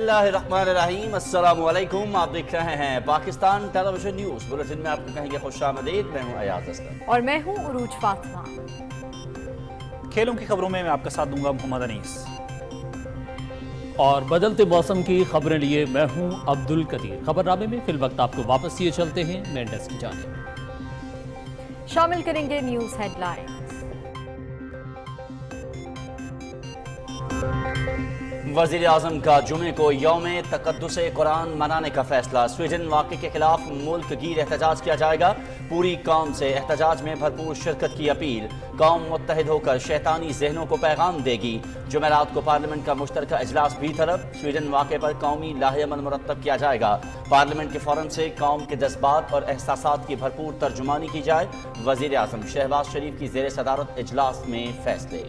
बिस्मिल्लाहिर्रहमानिर्रहीम, अस्सलाम वालेकुम। आप देख रहे हैं पाकिस्तान टेलीविजन न्यूज़ बुलेटिन में आपको कहेंगे खुशामदीद। मैं हूं अयाज असलम और मैं हूं उरूज फातिमा। खेलों की खबरों में मैं आपका साथ दूंगा मोहम्मद अनीस। और बदलते मौसम की खबरें लिए मैं हूं अब्दुल कदीर। खबरनामे में फिल वक्त आपको वापस लिए चलते हैं मेन डेस्क की जानिब। शामिल करेंगे न्यूज़ हेडलाइंस। वज़ीर आज़म का जुमे को यौम तक़द्दुस कुरान मनाने का फैसला। स्वीडन वाक़े के खिलाफ मुल्क गिर एहतजाज किया जाएगा। पूरी कौम से एहतजाज में भरपूर शिरकत की अपील। कौम मुत्तहिद होकर शैतानी जहनों को पैगाम देगी। जुमेरात को पार्लियामेंट का मुश्तरका इजलास भी तरफ। स्वीडन वाक़े पर कौमी लाहेअमल मुरतब किया जाएगा। पार्लियामेंट के फ़ौरन से कौम के जज्बात और एहसासात की भरपूर तर्जुमानी की जाए। वज़ीर आज़म शहबाज शरीफ की ज़ेर सदारत इजलास में फैसले।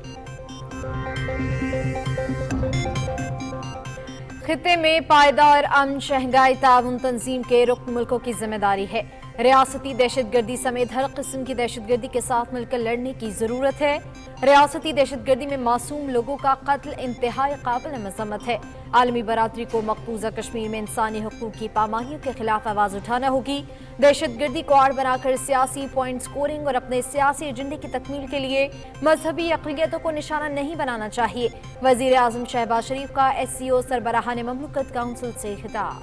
खित्ते में पायदार अमन शंघाई ताउन तंजीम के रुकन मुल्कों की जिम्मेदारी है। रियासती दहशतगर्दी समेत हर किस्म की दहशतगर्दी के साथ मिलकर लड़ने की जरूरत है। रियासती दहशतगर्दी में मासूम लोगों का कत्ल इंतहाई काबिल मजम्मत है। आलमी बरादरी को मकबूजा कश्मीर में इंसानी हुकूक की पामानियों के खिलाफ आवाज उठाना होगी। दहशतगर्दी को आड़ बनाकर सियासी पॉइंट स्कोरिंग और अपने सियासी एजेंडे की तकमील के लिए मजहबी अक़लियतों को निशाना नहीं बनाना चाहिए। वज़ीर आज़म शहबाज शरीफ का SCO सरबराहान ममलकत काउंसिल से खिताब।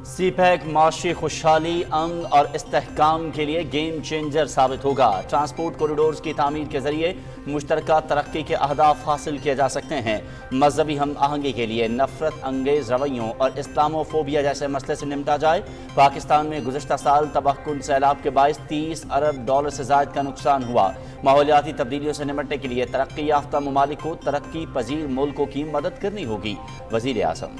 CPEC माशी खुशहाली, अमन और इस्तेहकाम के लिए गेम चेंजर साबित होगा। ट्रांसपोर्ट कॉरिडोर्स की तामीर के जरिए मुश्तरका तरक्की के अहदाफ हासिल किए जा सकते हैं। मजहबी हम आहंगी के लिए नफरत अंगेज रवैयों और इस्लामोफोबिया जैसे मसले से निपटा जाए। पाकिस्तान में गुज़श्ता साल तबाहकुन सैलाब के बायस $30 अरब से ज़ायद का नुकसान हुआ। माहौलियाती तब्दीलियों से निपटने के लिए तरक्की याफ्ता ममालिक को तरक्की पजीर मुल्कों की मदद करनी होगी। वज़ीर आज़म।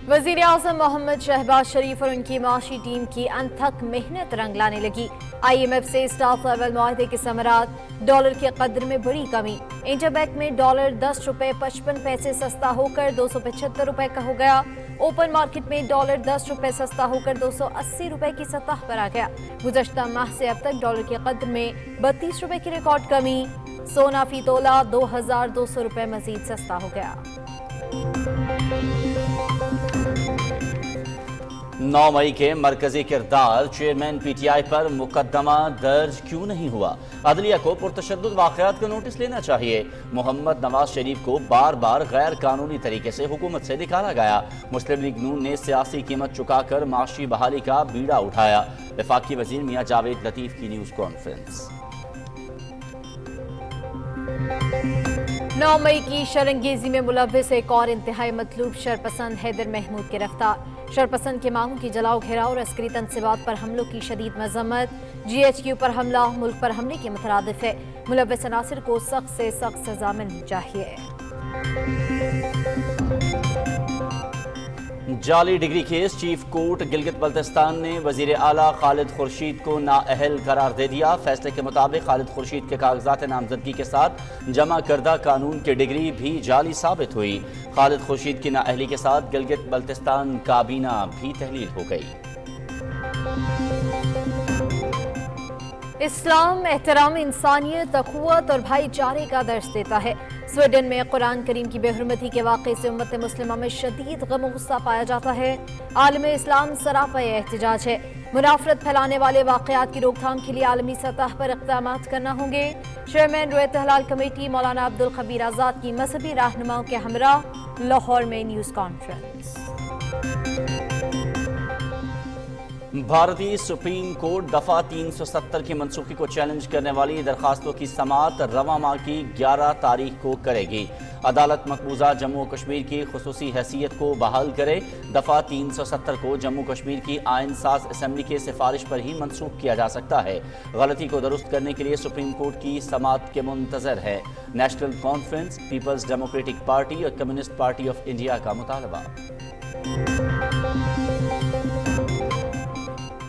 वज़ीर आज़म मोहम्मद शहबाज शरीफ और उनकी माशी टीम की अनथक मेहनत रंग लाने लगी। IMF से स्टाफ लेवल मुआहदे के समरात। डॉलर के कदर में बड़ी कमी। इंटरबैंक में डॉलर $10.55 सस्ता होकर $275 का हो गया। ओपन मार्केट में डॉलर $10 सस्ता होकर $280 की सतह पर आ गया। गुज़श्ता माह से अब तक डॉलर के कदर में $32 की रिकॉर्ड कमी। सोना फी तोला $2200 मजीद सस्ता हो गया। 9 मई के मरकजी किरदार चेयरमैन PTI पर मुकदमा दर्ज क्यों नहीं हुआ? अदलिया को पुरतशद्दुद वाक़यात का नोटिस लेना चाहिए। मोहम्मद नवाज शरीफ को बार बार गैर कानूनी तरीके से हुकूमत से निकाला गया। मुस्लिम लीग नून ने सियासी कीमत चुकाकर माशी बहाली का बीड़ा उठाया। वफाकी वज़ीर मियां जावेद लतीफ़ की न्यूज़ कॉन्फ्रेंस। 9 मई की शरंगेजी में मुलव्विस एक और इंतहाई मतलूब शरपसंद हैदर महमूद गिरफ्तार। शरपसंद के मांगों की जलाओ घेराव और अस्करी तनसीबात पर हमलों की शदीद मजम्मत। GHQ पर हमला मुल्क पर हमले के मुतरादिफ है। मुलव्विस अनासिर को सख्त से सख्त सजा मिलनी चाहिए। जाली degree case. Chief court Gilgit Baltistan ने वजीर आला खालिद खुर्शीद को नाअहल करार दे दिया। फैसले के मुताबिक खालिद खुर्शीद के कागजात नामजदगी के साथ जमा करदा कानून की डिग्री भी जाली साबित हुई। खालिद खुर्शीद की नाअहली के साथ गिलगित बल्तिस्तान काबीना भी तहलील हो गई। इस्लाम एहतराम इंसानियत, अखुवत और भाईचारे का दर्स देता है। स्वीडन में कुरान करीम की बेहुरमती के वाक़े से उम्मत मुस्लिमा में शदीद गम और गुस्सा पाया जाता है। आलम इस्लाम सरापा एहतजाज है। मुनाफरत फैलाने वाले वाक़यात की रोकथाम के लिए आलमी सतह पर इक़दामात करना होंगे। चेयरमैन रोयत हलाल कमेटी मौलाना अब्दुल खबीर आज़ाद की मजहबी रहनुमाओं के हमरा लाहौर में न्यूज़ कॉन्फ्रेंस। भारतीय सुप्रीम कोर्ट दफा 370 की मनसूखी को चैलेंज करने वाली दरखास्तों की समाअत रवां माह की 11 तारीख को करेगी। अदालत मकबूजा जम्मू कश्मीर की खुसूसी हैसियत को बहाल करे। दफा 370 को जम्मू कश्मीर की आइन साज असम्बली के सिफारिश पर ही मनसूख किया जा सकता है। गलती को दुरुस्त करने के लिए सुप्रीम कोर्ट की समाअत के मुंतजर है। National Conference, People's Democratic Party और कम्युनिस्ट पार्टी ऑफ इंडिया का मुतालबा।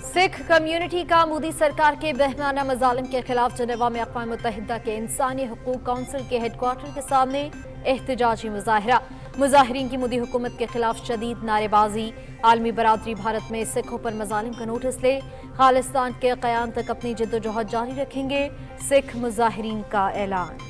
सिख कम्युनिटी का मोदी सरकार के बेहमाना मजालिम के खिलाफ जनेवा में अक़वाम मुत्तहिदा के इंसानी हुकूक काउंसिल के हेडक्वार्टर के सामने एहतजाजी मुजाहिरा। मुजाहिरीन की मोदी हुकूमत के खिलाफ शदीद नारेबाजी। आलमी बरादरी भारत में सिखों पर मजालिम का नोटिस ले, खालिस्तान के क़याम तक अपनी जद्दोजहद जारी रखेंगे, सिख मुजाहिरीन का ऐलान।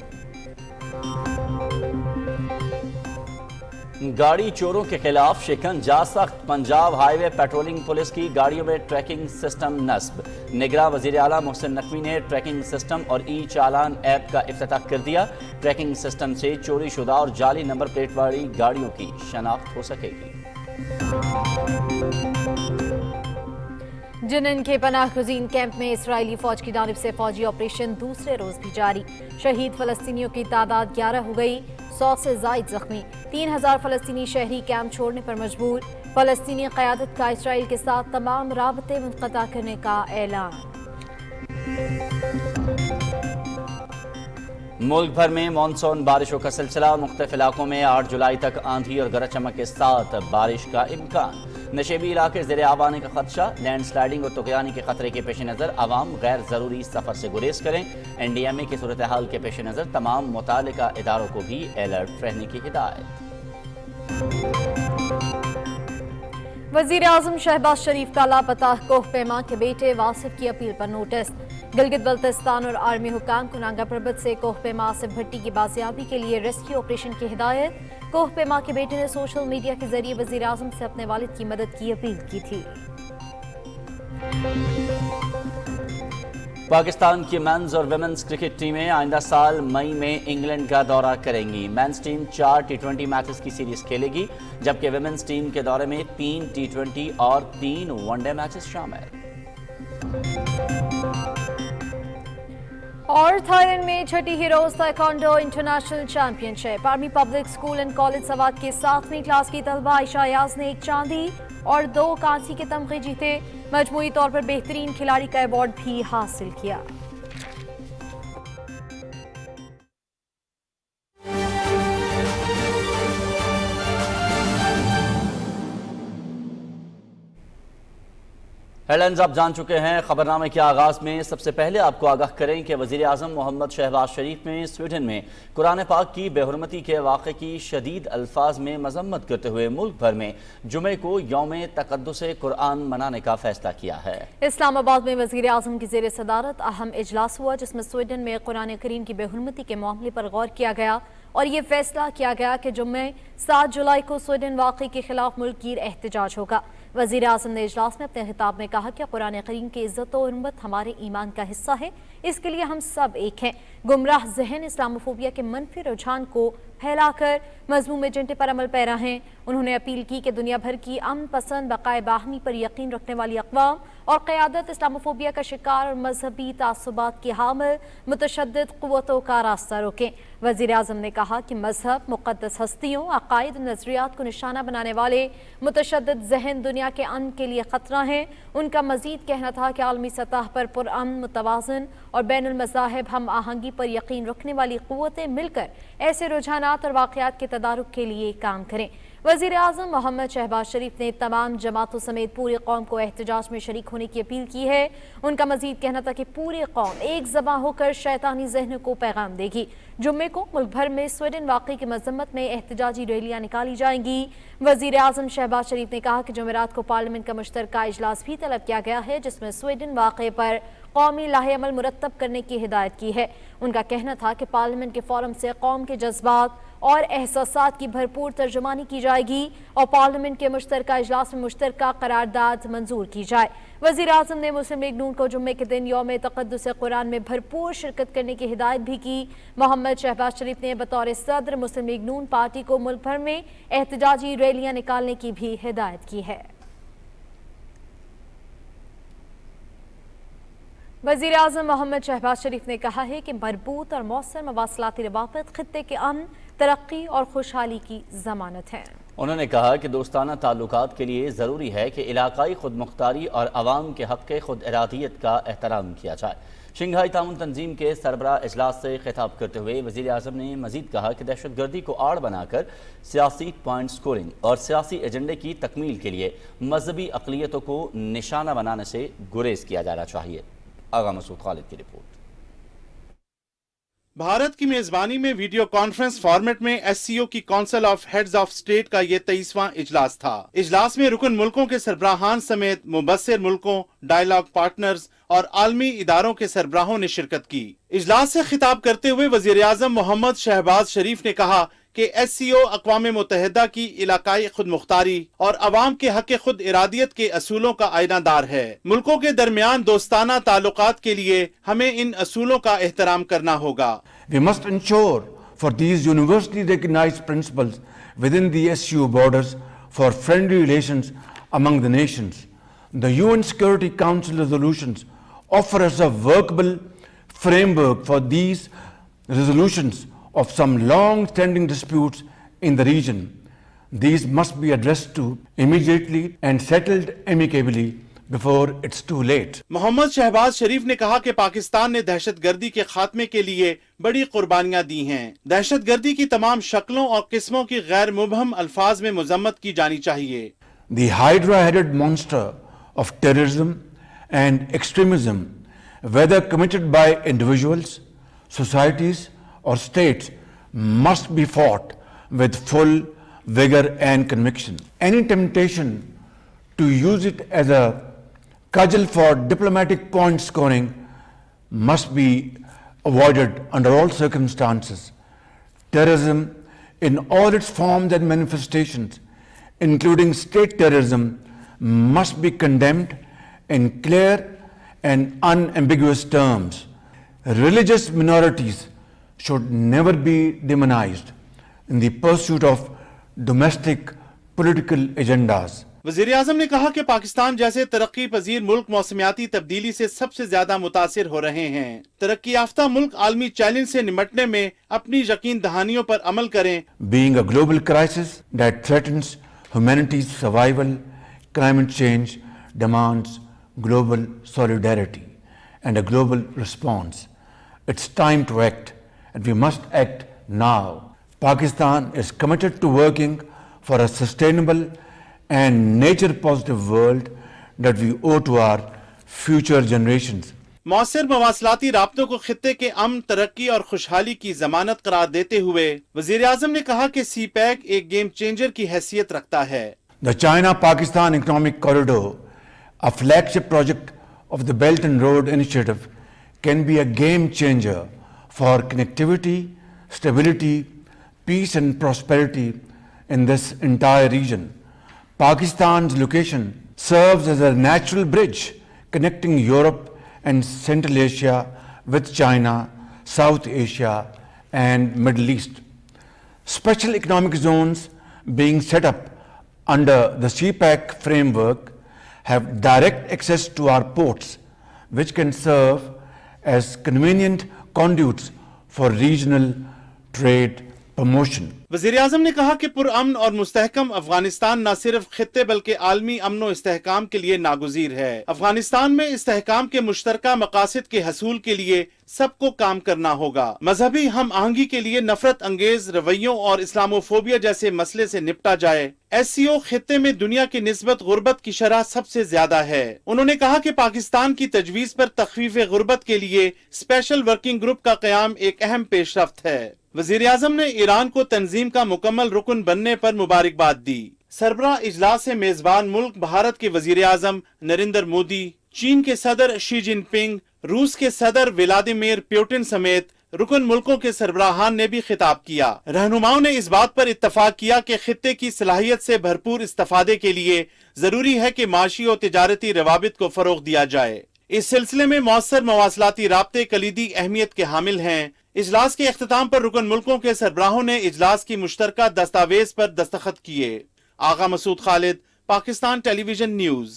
गाड़ी चोरों के खिलाफ शिकंजा सख्त, पंजाब हाईवे पेट्रोलिंग पुलिस की गाड़ियों में ट्रैकिंग सिस्टम नस्ब। निगरान वज़ीर आला मोहसिन नकवी ने ट्रैकिंग सिस्टम और ई चालान ऐप का इफ्तिताह कर दिया। ट्रैकिंग सिस्टम से चोरी शुदा और जाली नंबर प्लेट वाली गाड़ियों की शनाख्त हो सकेगी। जिनन के पनाह गुज़ीन कैंप में इसराइली फौज की जानिब से फौजी ऑपरेशन दूसरे रोज भी जारी। शहीद फलस्तीनियों की तादाद 11 हो गई, 100 से जायद जख्मी। 3000 फलस्तीनी शहरी कैंप छोड़ने पर मजबूर। फलस्तीनी क़यादत का इसराइल के साथ तमाम राबते मुनक़ता करने का ऐलान। मुल्क भर में मानसून बारिशों का सिलसिला, मुख्तलिफ इलाकों में 8 जुलाई तक आंधी और गरज चमक के साथ बारिश का इम्कान। नशेबी इलाके ज़ेर आब आने का खदशा, लैंड स्लाइडिंग और तुग़यानी के खतरे के पेश नज़र आवाम गैर ज़रूरी सफ़र से गुरेज करें। NDMA की सूरत हाल के पेश नज़र तमाम मुतालिका इदारों को भी अलर्ट रहने की हिदायत। वज़ीर आज़म शहबाज शरीफ का लापता कोह पैमा के बेटे वासिफ की अपील पर नोटिस। गिलगित बल्तिस्तान और आर्मी हुकाम को नांगा परबत से कोह पैमा आसिफ भट्टी की बाजियाबी के लिए रेस्क्यू ऑपरेशन की हिदायत। कोह पैमा के बेटे ने सोशल मीडिया के जरिए वज़ीर आज़म से अपने वालिद की मदद की अपील की थी। पाकिस्तान की मेंस और विमेंस क्रिकेट टीमें आइंदा साल मई में इंग्लैंड का दौरा करेंगी। मेंस टीम 4 T20 मैचेस की सीरीज खेलेगी, जबकि विमेंस टीम के दौरे में 3 T20 और 3 वनडे मैचेस शामिल। और थाईलैंड में छठी heroes taekwondo international championship. Army public school and college Swat के 7वीं क्लास की तलबा आयशा याज ने 1 चांदी और 2 कांसी के तमगे जीते। मजमूई तौर पर बेहतरीन खिलाड़ी का अवार्ड भी हासिल किया। हेडलाइंस आप जान चुके हैं। खबरनामे के आगाज में सबसे पहले आपको आगाह करें कि वज़ीर आज़म मोहम्मद शहबाज शरीफ ने स्वीडन में कुरान पाक की बेहुरमती के वाक़े की शदीद अल्फाज में मजम्मत करते हुए मुल्क भर में जुमे को यौम तक़द्दुस कुरान मनाने का फैसला किया है। इस्लामाबाद में वज़ीर आज़म की ज़ेर सदारत अहम इजलास हुआ, जिसमें स्वीडन में कुरान करीम की बेहुरमती के मामले पर गौर किया गया और ये फैसला किया गया कि जुम्मे 7 जुलाई को स्वीडन वाक़े के खिलाफ मुल्कीर एहतजाज होगा। वज़ीर आज़म ने इजलास में अपने खिताब में कहा कि कुरान करीम की इज़्ज़त और हुर्मत हमारे ईमान का हिस्सा है, इसके लिए हम सब एक हैं। गुमराह ज़हन इस्लामोफोबिया के मनफी रुझान को फैलाकर मज़मूम एजेंडे पर अमल पैरा हैं। उन्होंने अपील की कि दुनिया भर की अमन पसंद, बक़ाए बाहमी पर यकीन रखने वाली अक़वाम और क़यादत इस्लामोफोबिया का शिकार और मजहबी तासुबात की हामिल मुतशद्दिद क़ुव्वतों का रास्ता रोकें। वज़ीर आज़म ने कहा कि मजहब, मुक़द्दस हस्तियों, अक़ाइद और नज़रियात को निशाना बनाने वाले मुतशद्दिद ज़हन दुनिया के अमन के लिए ख़तरा हैं। उनका मज़ीद कहना था कि आलमी सतह पर पुरअमन, मुतवाज़िन और बैनुल मज़ाहिब हम आहंगी पर यकीन रखने वाली क़ुव्वतें मिलकर ऐसे रुझानात और वाक़यात के तदारुक के लिए काम करें। वज़ीर आज़म मोहम्मद शहबाज शरीफ ने तमाम जमातों समेत पूरी कौम को एहतजाज में शरीक होने की अपील की है। उनका मज़ीद कहना था कि पूरी कौम एक ज़बां होकर शैतानी ज़हन को पैगाम देगी। जुम्मे को मुल्क भर में स्वीडन वाक़े की मजम्मत में एहतजाजी रैलियाँ निकाली जाएंगी। वज़ीर आज़म शहबाज शरीफ ने कहा कि जुमेरात को पार्लियामेंट का मुश्तरका इजलास भी तलब किया गया है, जिसमें स्वीडन वाक़े पर कौमी लाहे अमल मुरतब करने की हिदायत की है। उनका कहना था कि पार्लियामेंट के फोरम से कौम के जज्बात और एहसासात की भरपूर तर्जुमानी की जाएगी और पार्लियामेंट के मुश्तरका इजलास में मुश्तरका करारदाद मंजूर की जाए। वज़ीर आज़म ने मुस्लिम लीग नून को जुम्मे के दिन यौम तक़द्दुस कुरान में भरपूर शिरकत करने की हिदायत भी की। मोहम्मद शहबाज शरीफ ने बतौर सदर मुस्लिम लीग नून पार्टी को मुल्क भर में एहतजाजी रैलियाँ निकालने की भी हिदायत की है। वज़ीर आज़म मोहम्मद शहबाज शरीफ ने कहा है कि मरबूत और मौसर मवासलाती रवाबत खित्ते के अमन, तरक्की और खुशहाली की ज़मानत है। उन्होंने कहा कि दोस्ताना ताल्लुकात के लिए ज़रूरी है कि इलाकाई खुद मुख्तारी और अवाम के हक़ खुद इरादियत का एहतराम किया जाए। शंघाई ताउन तंजीम के सरबराह इजलास से खिताब करते हुए वज़ीर आज़म ने मज़ीद कहा कि दहशत गर्दी को आड़ बनाकर सियासी पॉइंट स्कोरिंग और सियासी एजेंडे की तकमील के लिए मजहबी अक़लियतों को निशाना बनाने से गुरेज किया जाना चाहिए। आगा मसूद खालिद की रिपोर्ट। भारत की मेजबानी में वीडियो कॉन्फ्रेंस फॉर्मेट में एससीओ की council of heads of state का ये 23वां इजलास था। इजलास में रुकन मुल्कों के सरबराहान समेत मुबस्सिर मुल्कों, डायलॉग पार्टनर्स और आलमी इदारों के सरबराहों ने शिरकत की। इजलास से खिताब करते हुए वजीर आजम मोहम्मद शहबाज शरीफ ने कहा कि एससीओ अक़वाम मुत्तहिदा की इलाकाई खुद मुख्तारी और अवाम के हक खुद इरादियत के असूलों का आईनादार है। मुल्कों के दरमियान दोस्ताना ताल्लुकात के लिए हमें इन असूलों का एहतराम करना होगा। We must ensure for these universally recognized principles within the SCO borders for friendly relations among the nations. The UN Security Council resolutions offer us a workable framework for these resolutions of some long-standing disputes in the region. These must be addressed to immediately and settled amicably before it's too late. Mohammad Shahbaz शरीफ ने कहा कि पाकिस्तान ने दहशतगर्दी के खात्मे के लिए बड़ी कुर्बानियां दी हैं। दहशतगर्दी की तमाम शक्लों और किस्मों की गैर मुबहम अल्फाज में मजम्मत की जानी चाहिए। The hydra-headed monster of terrorism and extremism, whether committed by individuals, societies, or states, must be fought with full vigor and conviction. Any temptation to use it as a cudgel for diplomatic point scoring must be avoided under all circumstances. Terrorism in all its forms and manifestations, including state terrorism, must be condemned in clear and unambiguous terms. Religious minorities should never be demonized in the pursuit of domestic political agendas. वज़ीर आज़म ने कहा कि पाकिस्तान जैसे तरक्की पजीर मुल्क मौसमियाती तब्दीली से सबसे ज्यादा मुतासिर हो रहे हैं। तरक्की याफ्ता मुल्क आलमी चैलेंज से निमटने में अपनी यकीन दहानियों पर अमल करें। Being a global crisis that threatens humanity's survival, climate change demands global solidarity and a global response. It's time to act, and we must act now. Pakistan is committed to working for a sustainable and nature-positive world that we owe to our future generations. मौसर मवासलाती राब्तों को खित्ते के अमन, तरक्की और खुशहाली की जमानत करार देते हुए वजीर आजम ने कहा कि सीपैक एक गेम चेंजर की हैसियत रखता है। The China-Pakistan Economic Corridor, a flagship project of the Belt and Road Initiative, can be a game changer for connectivity, stability, peace and prosperity in this entire region. Pakistan's location serves as a natural bridge connecting Europe and Central Asia with China, South Asia and Middle East. Special economic zones being set up under the CPEC framework have direct access to our ports, which can serve as convenient conduits for regional trade promotion. वज़ीर आज़म ने कहा कि पुरअमन और मुस्तहकम अफगानिस्तान न सिर्फ खित्ते बल्कि आलमी अमन और इस्तेहकाम के लिए नागुज़ीर है। अफगानिस्तान में इस्तेहकाम के मुश्तरका मकासद के हसूल के लिए सबको काम करना होगा। मजहबी हम आहंगी के लिए नफरत अंगेज रवैयों और इस्लामोफोबिया जैसे मसले से निपटा जाए। एससीओ खित्ते में दुनिया की निस्बत गुर्बत की शरह सबसे ज्यादा है। उन्होंने कहा कि पाकिस्तान की तजवीज़ पर तखफीफ गुर्बत के लिए स्पेशल वर्किंग ग्रुप का क़याम एक अहम पेशरफ्त है। वज़ीर आज़म ने ईरान को तंजीम का मुकम्मल रुकन बनने पर मुबारकबाद दी। सरबराह इजलास से मेजबान मुल्क भारत के वज़ीर आज़म नरेंद्र मोदी, चीन के सदर शी जिनपिंग, रूस के सदर व्लादिमीर पुतिन समेत रुकन मुल्कों के सरबराहान ने भी खिताब किया। रहनुमाओं ने इस बात पर इत्तफाक किया कि खित्ते की सलाहियत से भरपूर इस्तेफादे के लिए जरूरी है कि माशी और तिजारती रवाबित को फरोग दिया जाए। इस सिलसिले में मौसर मवासलाती राब्ते कलीदी अहमियत के हामिल हैं। इजलास के इख्तिताम पर रुकन मुल्कों के सरबराहों ने इजलास की मुश्तरका दस्तावेज पर दस्तखत किए। आगा मसूद खालिद, पाकिस्तान टेलीविजन न्यूज़।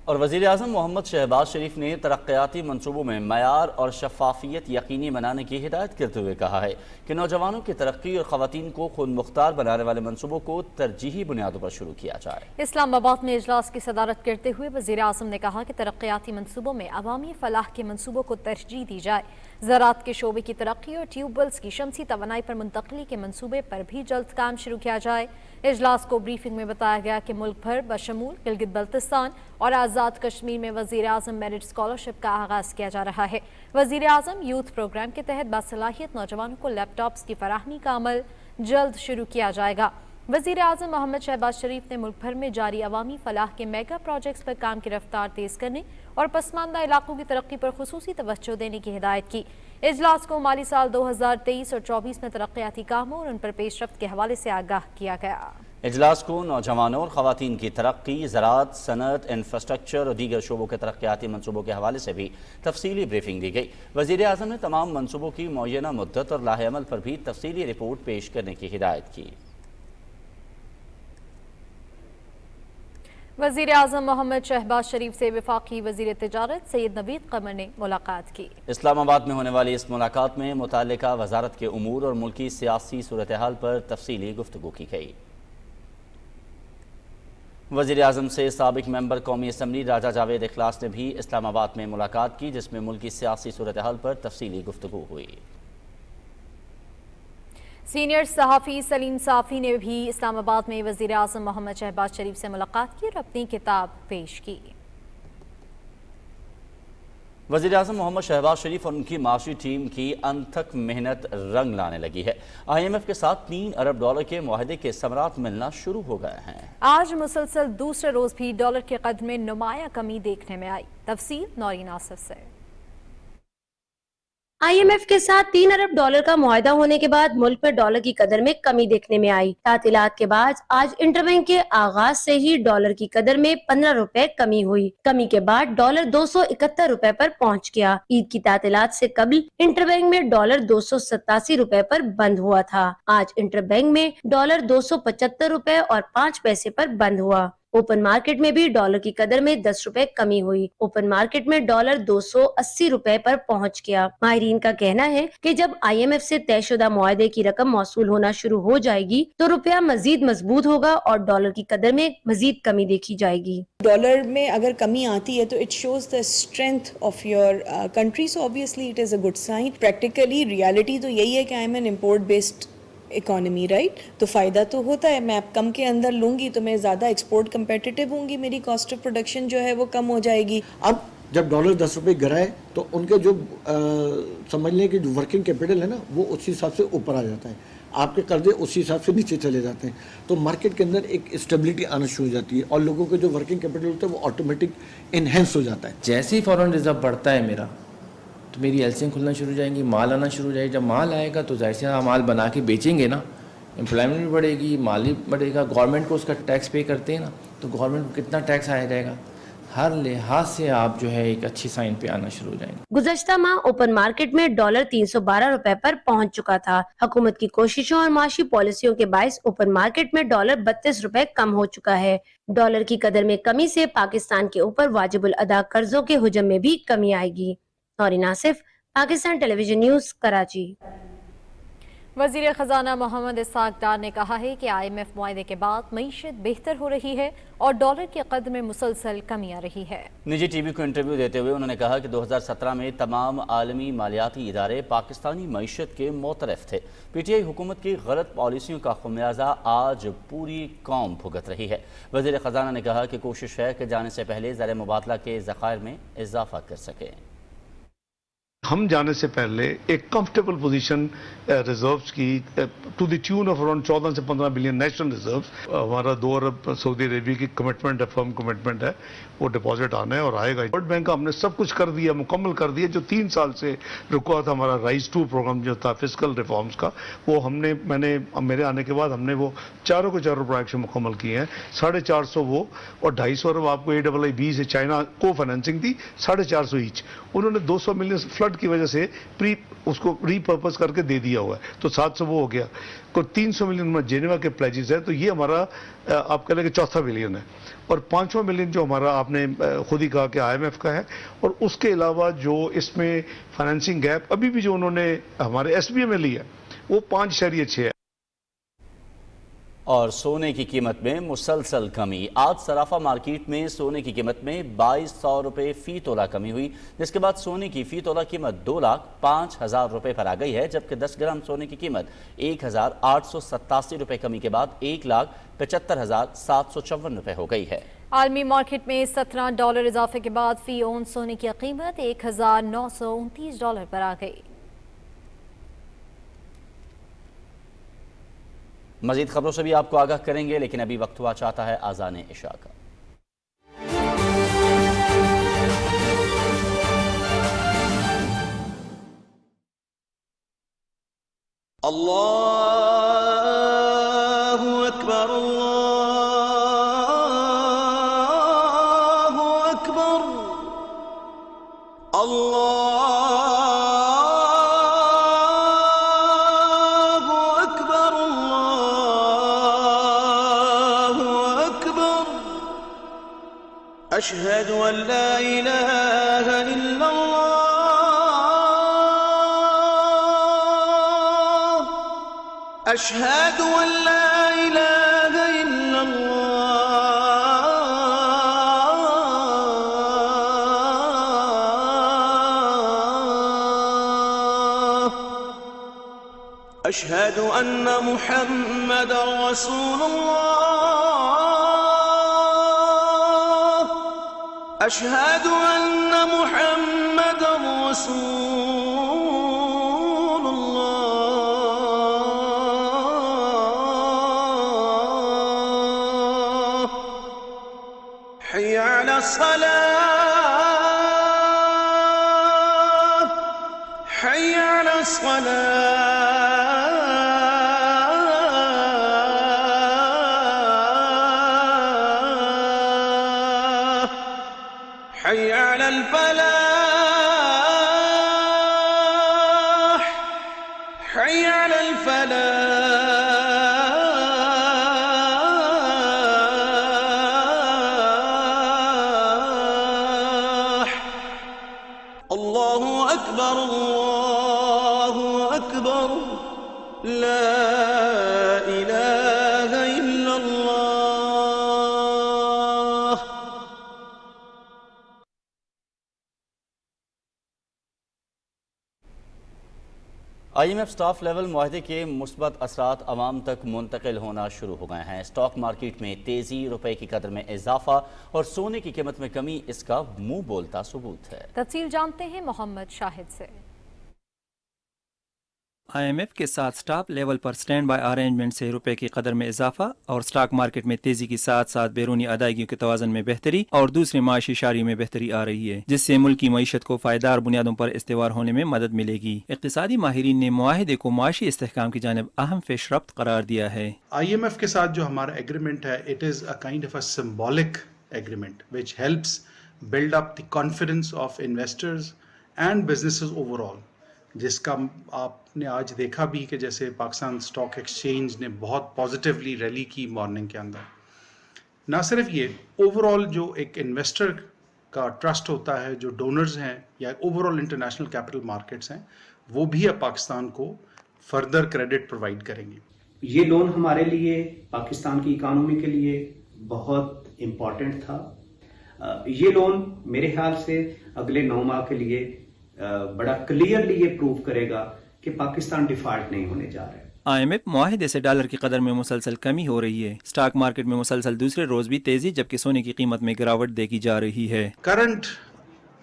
और वज़ीर आज़म मोहम्मद शहबाज शरीफ ने तरक्याती मनसूबों में मयार और शफाफियत यकीनी बनाने की हिदायत करते हुए कहा है कि नौजवानों की तरक्की और ख़वातीन को खुद मुख्तार बनाने वाले मनसूबों को तरजीही बुनियादों पर शुरू किया जाए। इस्लामाबाद में इजलास की सदारत करते हुए वज़ीर आज़म ने कहा कि तरक्याती मनसूबों में अवामी फलाह के मनसूबों को तरजीह दी जाए। ज़राअत के शोबे की तरक्की और ट्यूबवेल्स की शमसी तवानाई पर मुंतकली के मनसूबे पर भी जल्द काम शुरू किया जाए। इजलास को ब्रीफिंग में बताया गया कि मुल्क भर बशमूल गिलगित बल्तिस्तान اور آزاد کشمیر میں وزیر اعظم میرٹ اسکالرشپ کا آغاز کیا جا رہا ہے۔ وزیر اعظم یوتھ پروگرام کے تحت باصلاحیت نوجوانوں کو لیپ ٹاپس کی فراہمی کا عمل جلد شروع کیا جائے گا۔ وزیر اعظم محمد شہباز شریف نے ملک بھر میں جاری عوامی فلاح کے میگا پروجیکٹس پر کام کی رفتار تیز کرنے اور پسماندہ علاقوں کی ترقی پر خصوصی توجہ دینے کی ہدایت کی۔ اجلاس کو مالی سال 2023 اور 24 میں ترقیاتی کاموں اور ان پر پیش رفت کے حوالے سے آگاہ کیا گیا۔ اجلاس کو نوجوانوں اور خواتین کی ترقی، زراعت، صنعت، انفراسٹرکچر اور دیگر شعبوں کے ترقیاتی منصوبوں کے حوالے سے بھی تفصیلی بریفنگ دی گئی۔ وزیر اعظم نے تمام منصوبوں کی معینہ مدت اور لاہ عمل پر بھی تفصیلی رپورٹ پیش کرنے کی ہدایت کی۔ وزیر اعظم محمد شہباز شریف سے وفاقی وزیر تجارت سید نوید قمر نے ملاقات کی۔ اسلام آباد میں ہونے والی اس ملاقات میں متعلقہ وزارت کے امور اور ملکی سیاسی صورتحال پر تفصیلی گفتگو کی گئی۔ وزیر اعظم سے سابق ممبر قومی اسمبلی راجہ جاوید اخلاص نے بھی اسلام آباد میں ملاقات کی، جس میں ملکی سیاسی صورتحال پر تفصیلی گفتگو ہوئی۔ سینئر صحافی سلیم صافی نے بھی اسلام آباد میں وزیر اعظم محمد شہباز شریف سے ملاقات کی اور اپنی کتاب پیش کی۔ وزیر اعظم محمد شہباز شریف اور ان کی معاشی ٹیم کی انتھک محنت رنگ لانے لگی ہے۔ IMF کے ساتھ $3 ارب کے معاہدے کے ثمرات ملنا شروع ہو گئے ہیں۔ آج مسلسل دوسرے روز بھی ڈالر کے قدر میں نمایاں کمی دیکھنے میں آئی۔ تفصیل نورین آصف سے۔ IMF کے ساتھ $3 ارب کا معاہدہ ہونے کے بعد ملک میں ڈالر کی قدر میں کمی دیکھنے میں آئی۔ تعطیلات کے بعد آج انٹر بینک کے آغاز سے ہی ڈالر کی قدر میں $15 کمی ہوئی۔ کمی کے بعد ڈالر $271 پر پہنچ گیا۔ عید کی تعطیلات سے قبل انٹر بینک میں ڈالر $287 پر بند ہوا تھا۔ آج انٹر بینک میں ڈالر $275 اور 5 پیسے پر بند ہوا۔ اوپن مارکیٹ میں بھی ڈالر کی قدر میں $10 کمی ہوئی۔ اوپن مارکیٹ میں ڈالر $280 پر پہنچ گیا۔ ماہرین کا کہنا ہے کہ جب IMF سے طے شدہ معاہدے کی رقم موصول ہونا شروع ہو جائے گی تو روپیہ مزید مضبوط ہوگا اور ڈالر کی قدر میں مزید کمی دیکھی جائے گی۔ ڈالر میں اگر کمی آتی ہے تو it shows the strength of your country, so obviously it is a good sign. Practically reality تو یہی ہے کہ I am an import based economy, right, تو فائدہ تو ہوتا ہے۔ میں کم کے اندر لوں گی تو میں زیادہ ایکسپورٹ کمپیٹیٹیو ہوں گی، میری کاسٹ آف پروڈکشن جو ہے وہ کم ہو جائے گی۔ اب جب ڈالر $10 گرائے تو ان کے جو سمجھ لیں کہ جو ورکنگ کیپٹل ہے نا وہ اسی حساب سے اوپر آ جاتا ہے، آپ کے قرضے اسی حساب سے نیچے چلے جاتے ہیں، تو مارکیٹ کے اندر ایک اسٹیبلٹی آنا شروع ہو جاتی ہے اور لوگوں کے جو ورکنگ کیپٹل ہوتا ہے وہ آٹومیٹک انہینس ہو جاتا ہے۔ جیسے ہی فورن ریزرو بڑھتا ہے میرا تو میری ایلسیاں کھلنا شروع ہو جائیں گی، مال آنا شروع ہو جائے گا۔ جب مال آئے گا تو ظاہر سے مال بنا کے بیچیں گے نا، امپلائمنٹ بھی بڑھے گی، مال بھی بڑھے گا، گورنمنٹ کو اس کا ٹیکس پے کرتے ہیں نا، تو گورنمنٹ کو کتنا ٹیکس آیا جائے گا، ہر لحاظ سے آپ جو ہے ایک اچھی سائن پہ آنا شروع ہو جائیں گے۔ گزشتہ ماہ اوپن مارکیٹ میں ڈالر $312 پر پہنچ چکا تھا۔ حکومت کی کوششوں اور معاشی پالیسیوں کے باعث اوپن مارکیٹ میں ڈالر $32 کم ہو چکا ہے۔ ڈالر کی قدر میں کمی سے پاکستان کے اوپر واجب الادا قرضوں کے حجم میں بھی کمی آئے گی۔ نورین آصف، پاکستان ٹیلی ویژن نیوز، کراچی۔ وزیر خزانہ محمد اسحاق ڈار نے کہا ہے کہ IMF معاہدے کے بعد معیشت بہتر ہو رہی ہے اور ڈالر کی قدر میں مسلسل کمی آ رہی ہے۔ نجی ٹی وی کو انٹرویو دیتے ہوئے انہوں نے کہا کہ 2017 میں تمام عالمی مالیاتی ادارے پاکستانی معیشت کے معترف تھے۔ PTI حکومت کی غلط پالیسیوں کا خمیازہ آج پوری قوم بھگت رہی ہے۔ وزیر خزانہ نے کہا کہ کوشش ہے کہ جانے سے پہلے زر مبادلہ کے ذخائر میں اضافہ کر سکیں۔ ہم جانے سے پہلے ایک کمفرٹیبل پوزیشن ریزروز کی to the tune of around 14 سے 15 بلین نیشنل ریزروز، ہمارا 2 ارب سعودی عربیہ کی کمٹمنٹ ہے، فرم کمٹمنٹ ہے، وہ ڈپازٹ آنا ہے اور آئے گا۔ ورلڈ بینک کا ہم نے سب کچھ کر دیا، مکمل کر دیا، جو 3 سال سے رکا تھا ہمارا رائز 2 پروگرام جو تھا فسکل ریفارمز کا، وہ میرے آنے کے بعد ہم نے وہ چاروں کے چاروں پروجیکٹ مکمل کیے ہیں۔ 450 وہ اور 250 ارب آپ کو AIIB سے چائنا کو فائنینسنگ دی، 450 ایچ۔ انہوں نے 200 ملین فلڈ کی وجہ سے اس کو ری پرپز کر کے دے دیا ہوا ہے، تو 700 وہ ہو گیا، کوئی 300 ملین میں جینیوا کے پلیجز ہے، تو یہ ہمارا آپ کہہ لیں کہ 4تھا بلین ہے، اور 5واں بلین جو ہمارا آپ نے خود ہی کہا کہ IMF کا ہے، اور اس کے علاوہ جو اس میں فائنینسنگ گیپ ابھی بھی جو انہوں نے ہمارے SBA میں لی ہے وہ 5.6 ہے۔ اور سونے کی قیمت میں مسلسل کمی۔ آج صرافہ مارکیٹ میں سونے کی قیمت میں 2200 روپے فی تولہ کمی ہوئی، جس کے بعد سونے کی فی تولہ قیمت 2,05,000 روپے پر آ گئی ہے، جبکہ 10 گرام سونے کی قیمت 1,887 روپے کمی کے بعد 1,75,754 روپے ہو گئی ہے۔ आलमी मार्केट में $17 इजाफे के बाद फी ओन सोने की कीमत $1,929 पर आ गई। मजीद खबरों से भी आपको आगाह करेंगे, लेकिन अभी वक्त हुआ चाहता है आज़ान इशा का। अल्लाहु अकबर, अल्लाहु अकबर, अल्लाहु अकबर, अल्लाहु अकबर, अशहदु अन ला इलाहा इल्लल्लाह, أشهد أن لا إله إلا الله، أشهد أن محمد رسول الله، أشهد أن محمد رسول الله، حي على الصلاة، حي على الصلاة، حي على الفلاح، حي على الفلاح. الله أكبر، الله أكبر، لا إله إلا الله. IMF स्टाफ लेवल मुआहदे के मुस्बत असरात अवाम तक मुंतकिल होना शुरू हो गए हैं। स्टॉक मार्केट में तेज़ी, रुपए की कदर में इजाफा और सोने की कीमत में कमी इसका मुंह बोलता सबूत है। तफसील जानते हैं मोहम्मद शाहिद से। IMF के साथ स्टॉप लेवल पर स्टैंड बाय अरेंजमेंट से रुपए की कदर में इजाफा और स्टॉक मार्केट में तेजी के साथ साथ बैरूनी अदायगियों के तवाज़ुन में बेहतरी और दूसरे माशी इशारे में बेहतरी आ रही है, जिससे मुल्क की मईशत को फायदार बुनियादों पर इस्तेवार होने में मदद मिलेगी। इक़्तिसादी माहिरीन ने मुआहिदे को माशी इस्तेहकाम की जानिब अहम पेशरफ्त करार दिया है। IMF के साथ जो हमारा एग्रीमेंट है, it is a kind of a symbolic agreement which helps build up the confidence of investors and businesses overall, जिसका आपने आज देखा भी कि जैसे पाकिस्तान स्टॉक एक्सचेंज ने बहुत पॉजिटिवली रैली की मॉर्निंग के अंदर। ना सिर्फ ये, ओवरऑल जो एक इन्वेस्टर का ट्रस्ट होता है, जो डोनर्स हैं या ओवरऑल इंटरनेशनल कैपिटल मार्केट्स हैं, वो भी अब पाकिस्तान को फर्दर क्रेडिट प्रोवाइड करेंगे। ये लोन हमारे लिए, पाकिस्तान की इकानमी के लिए बहुत इम्पॉर्टेंट था। ये लोन मेरे ख्याल से अगले 9 माह के लिए बड़ा क्लियरली ये प्रूव करेगा कि पाकिस्तान डिफॉल्ट नहीं होने जा रहा है। IMF मुआहिदे से डॉलर की कदर में मुसलसल कमी हो रही है। स्टॉक मार्केट में मुसलसल दूसरे रोज भी तेजी, जबकि सोने की कीमत में गिरावट देखी जा रही है। Current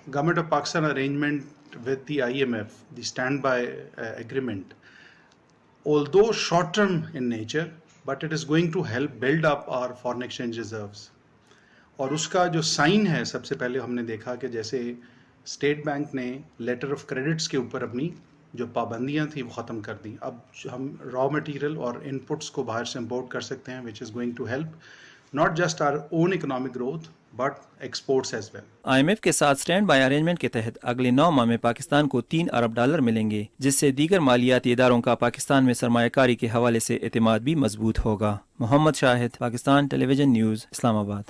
government of Pakistan arrangement with the IMF, the standby agreement, although short term in nature, but it is going to help build up our foreign exchange reserves. और उसका जो साइन है, सबसे पहले हमने देखा कि जैसे स्टेट बैंक ने लेटर ऑफ क्रेडिट्स के ऊपर अपनी जो पाबंदियां थी वो ख़त्म कर दी। अब हम रॉ मटेरियल और इनपुट्स को बाहर से इंपोर्ट कर सकते हैं, which is going to help not just our own economic growth but exports as well. IMF के साथ स्टैंड बाय अरेंजमेंट के तहत अगले 9 माह में पाकिस्तान को $3 अरब मिलेंगे, जिससे दीगर मालियाती इदारों का पाकिस्तान में सरमायाकारी के हवाले से एतमाद भी मजबूत होगा। Mohammad Shahid, Pakistan Television News, Islamabad.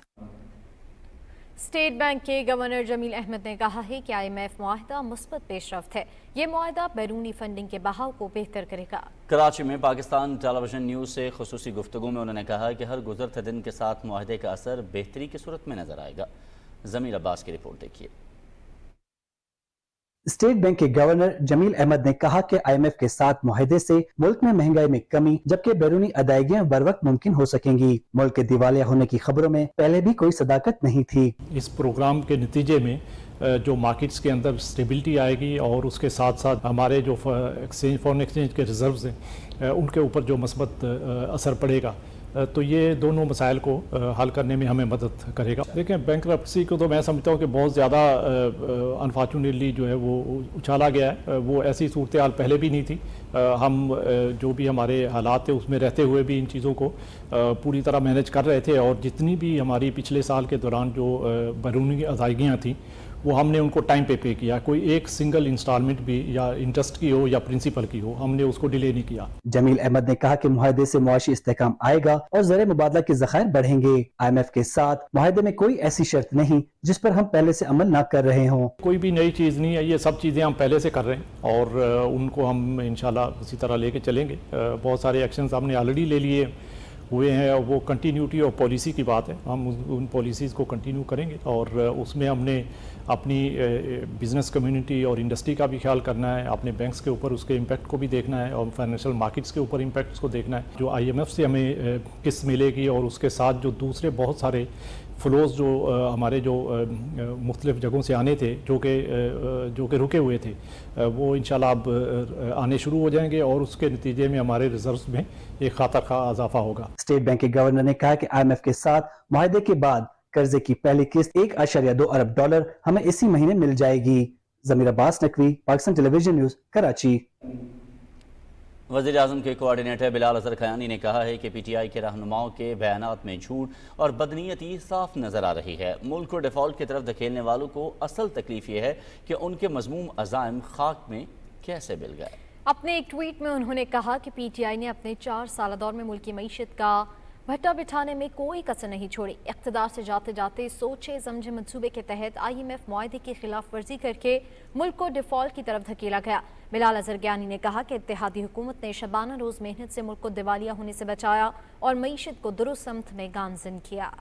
State Bank के गवर्नर जमील अहमद ने कहा है कि IMF मुआहदा मुस्बत पेशरफ्त है। ये मुआहदा बैरूनी फंडिंग के बहाव को बेहतर करेगा। कराची में पाकिस्तान टेलीविजन न्यूज़ से खुसूसी गुफ्तगू में उन्होंने कहा कि हर गुजरते दिन के साथ मुआहदे का असर बेहतरी की सूरत में नजर आएगा। जमील अब्बास की रिपोर्ट देखिए। स्टेट बैंक के गवर्नर जमील अहमद ने कहा कि IMF के साथ मुआहदे से मुल्क में महंगाई में कमी जबकि बैरूनी अदायगियां बर वक्त मुमकिन हो सकेंगी। मुल्क के दिवालिया होने की खबरों में पहले भी कोई सदाकत नहीं थी। इस प्रोग्राम के नतीजे में जो मार्केट्स के अंदर स्टेबिलिटी आएगी और उसके साथ साथ हमारे जो फॉरेन एक्सचेंज के रिजर्व्स हैं उनके ऊपर जो मस्बत असर पड़ेगा तो ये दोनों मसाइल को हल करने में हमें मदद करेगा। देखें, बैंकरप्सी को तो मैं समझता हूँ कि बहुत ज़्यादा अनफॉर्चुनेटली जो है वो उछाला गया है। वो ऐसी सूरत हाल पहले भी नहीं थी। हम जो भी हमारे हालात थे उसमें रहते हुए भी इन चीज़ों को पूरी तरह मैनेज कर रहे थे और जितनी भी हमारी पिछले साल के दौरान जो बैरूनी अदायगियाँ थी वो हमने उनको टाइम पे किया। कोई एक सिंगल इंस्टॉलमेंट भी या इंटरेस्ट की हो या प्रिंसिपल की हो, हमने उसको डिले नहीं किया। जमील अहमद ने कहा कि मुआहदे से मुआशी इस्तेहकाम आएगा और ज़र मुबादला के ज़खायर बढ़ेंगे। IMF के साथ मुआहदे में कोई ऐसी शर्त नहीं जिस पर हम पहले से अमल ना कर रहे हों। कोई भी नई चीज़ नहीं है, ये सब चीज़ें हम पहले से कर रहे हैं और उनको हम इंशाल्लाह इसी तरह लेके चलेंगे। बहुत सारे एक्शंस हमने ऑलरेडी ले लिए हुए हैं और वो कंटिन्यूटी और पॉलिसी की बात है। हम उन पॉलिसीज़ को कंटिन्यू करेंगे और उसमें हमने अपनी बिज़नेस कम्युनिटी और इंडस्ट्री का भी ख्याल करना है, अपने बैंक्स के ऊपर उसके इम्पैक्ट को भी देखना है और फाइनेंशियल मार्केट्स के ऊपर इम्पैक्ट्स को देखना है। जो IMF से हमें किस्त मिलेगी और उसके साथ जो दूसरे बहुत सारे फ्लोज जो हमारे जो मुख्तलिफ जगहों से आने थे जो कि रुके हुए थे वो इंशाल्लाह अब आने शुरू हो जाएंगे और उसके नतीजे में हमारे रिजर्व्स में एक खातर का इजाफा होगा। स्टेट बैंक के गवर्नर ने कहा कि IMF के साथ मुआहदे के बाद कर्जे की पहली किस्त $1.2 अरब हमें इसी महीने मिल जाएगी। ज़मीर अब्बास नकवी, पाकिस्तान टेलीविजन न्यूज़, कराची। वज़ीर आज़म के कोऑर्डिनेटर बिलाल अज़हर खयानी ने कहा है कि PTI के रहनुमाओं के बयानात में झूठ और बदनीयती साफ नज़र आ रही है। मुल्क को डिफ़ॉल्ट की तरफ धकेलने वालों को असल तकलीफ ये है कि उनके मज़मूम अज़ाइम खाक में कैसे मिल गए। अपने एक ट्वीट में उन्होंने कहा कि PTI ने अपने 4 साल दौर में मुल्क की मईशत का भट्टा बिठाने में कोई कसर नहीं छोड़ी। इक़्तिदार से जाते जाते सोचे समझे मंसूबे के तहत IMF मुआहदे की खिलाफ वर्जी करके मुल्क को डिफ़ॉल्ट की तरफ धकेला गया। बिलाल अज़हर ज्ञानी ने कहा कि इत्तेहादी हुकूमत ने शबाना रोज़ मेहनत से मुल्क को दिवालिया होने से बचाया और मईशत को दुरुस्त समत में गामज़न किया।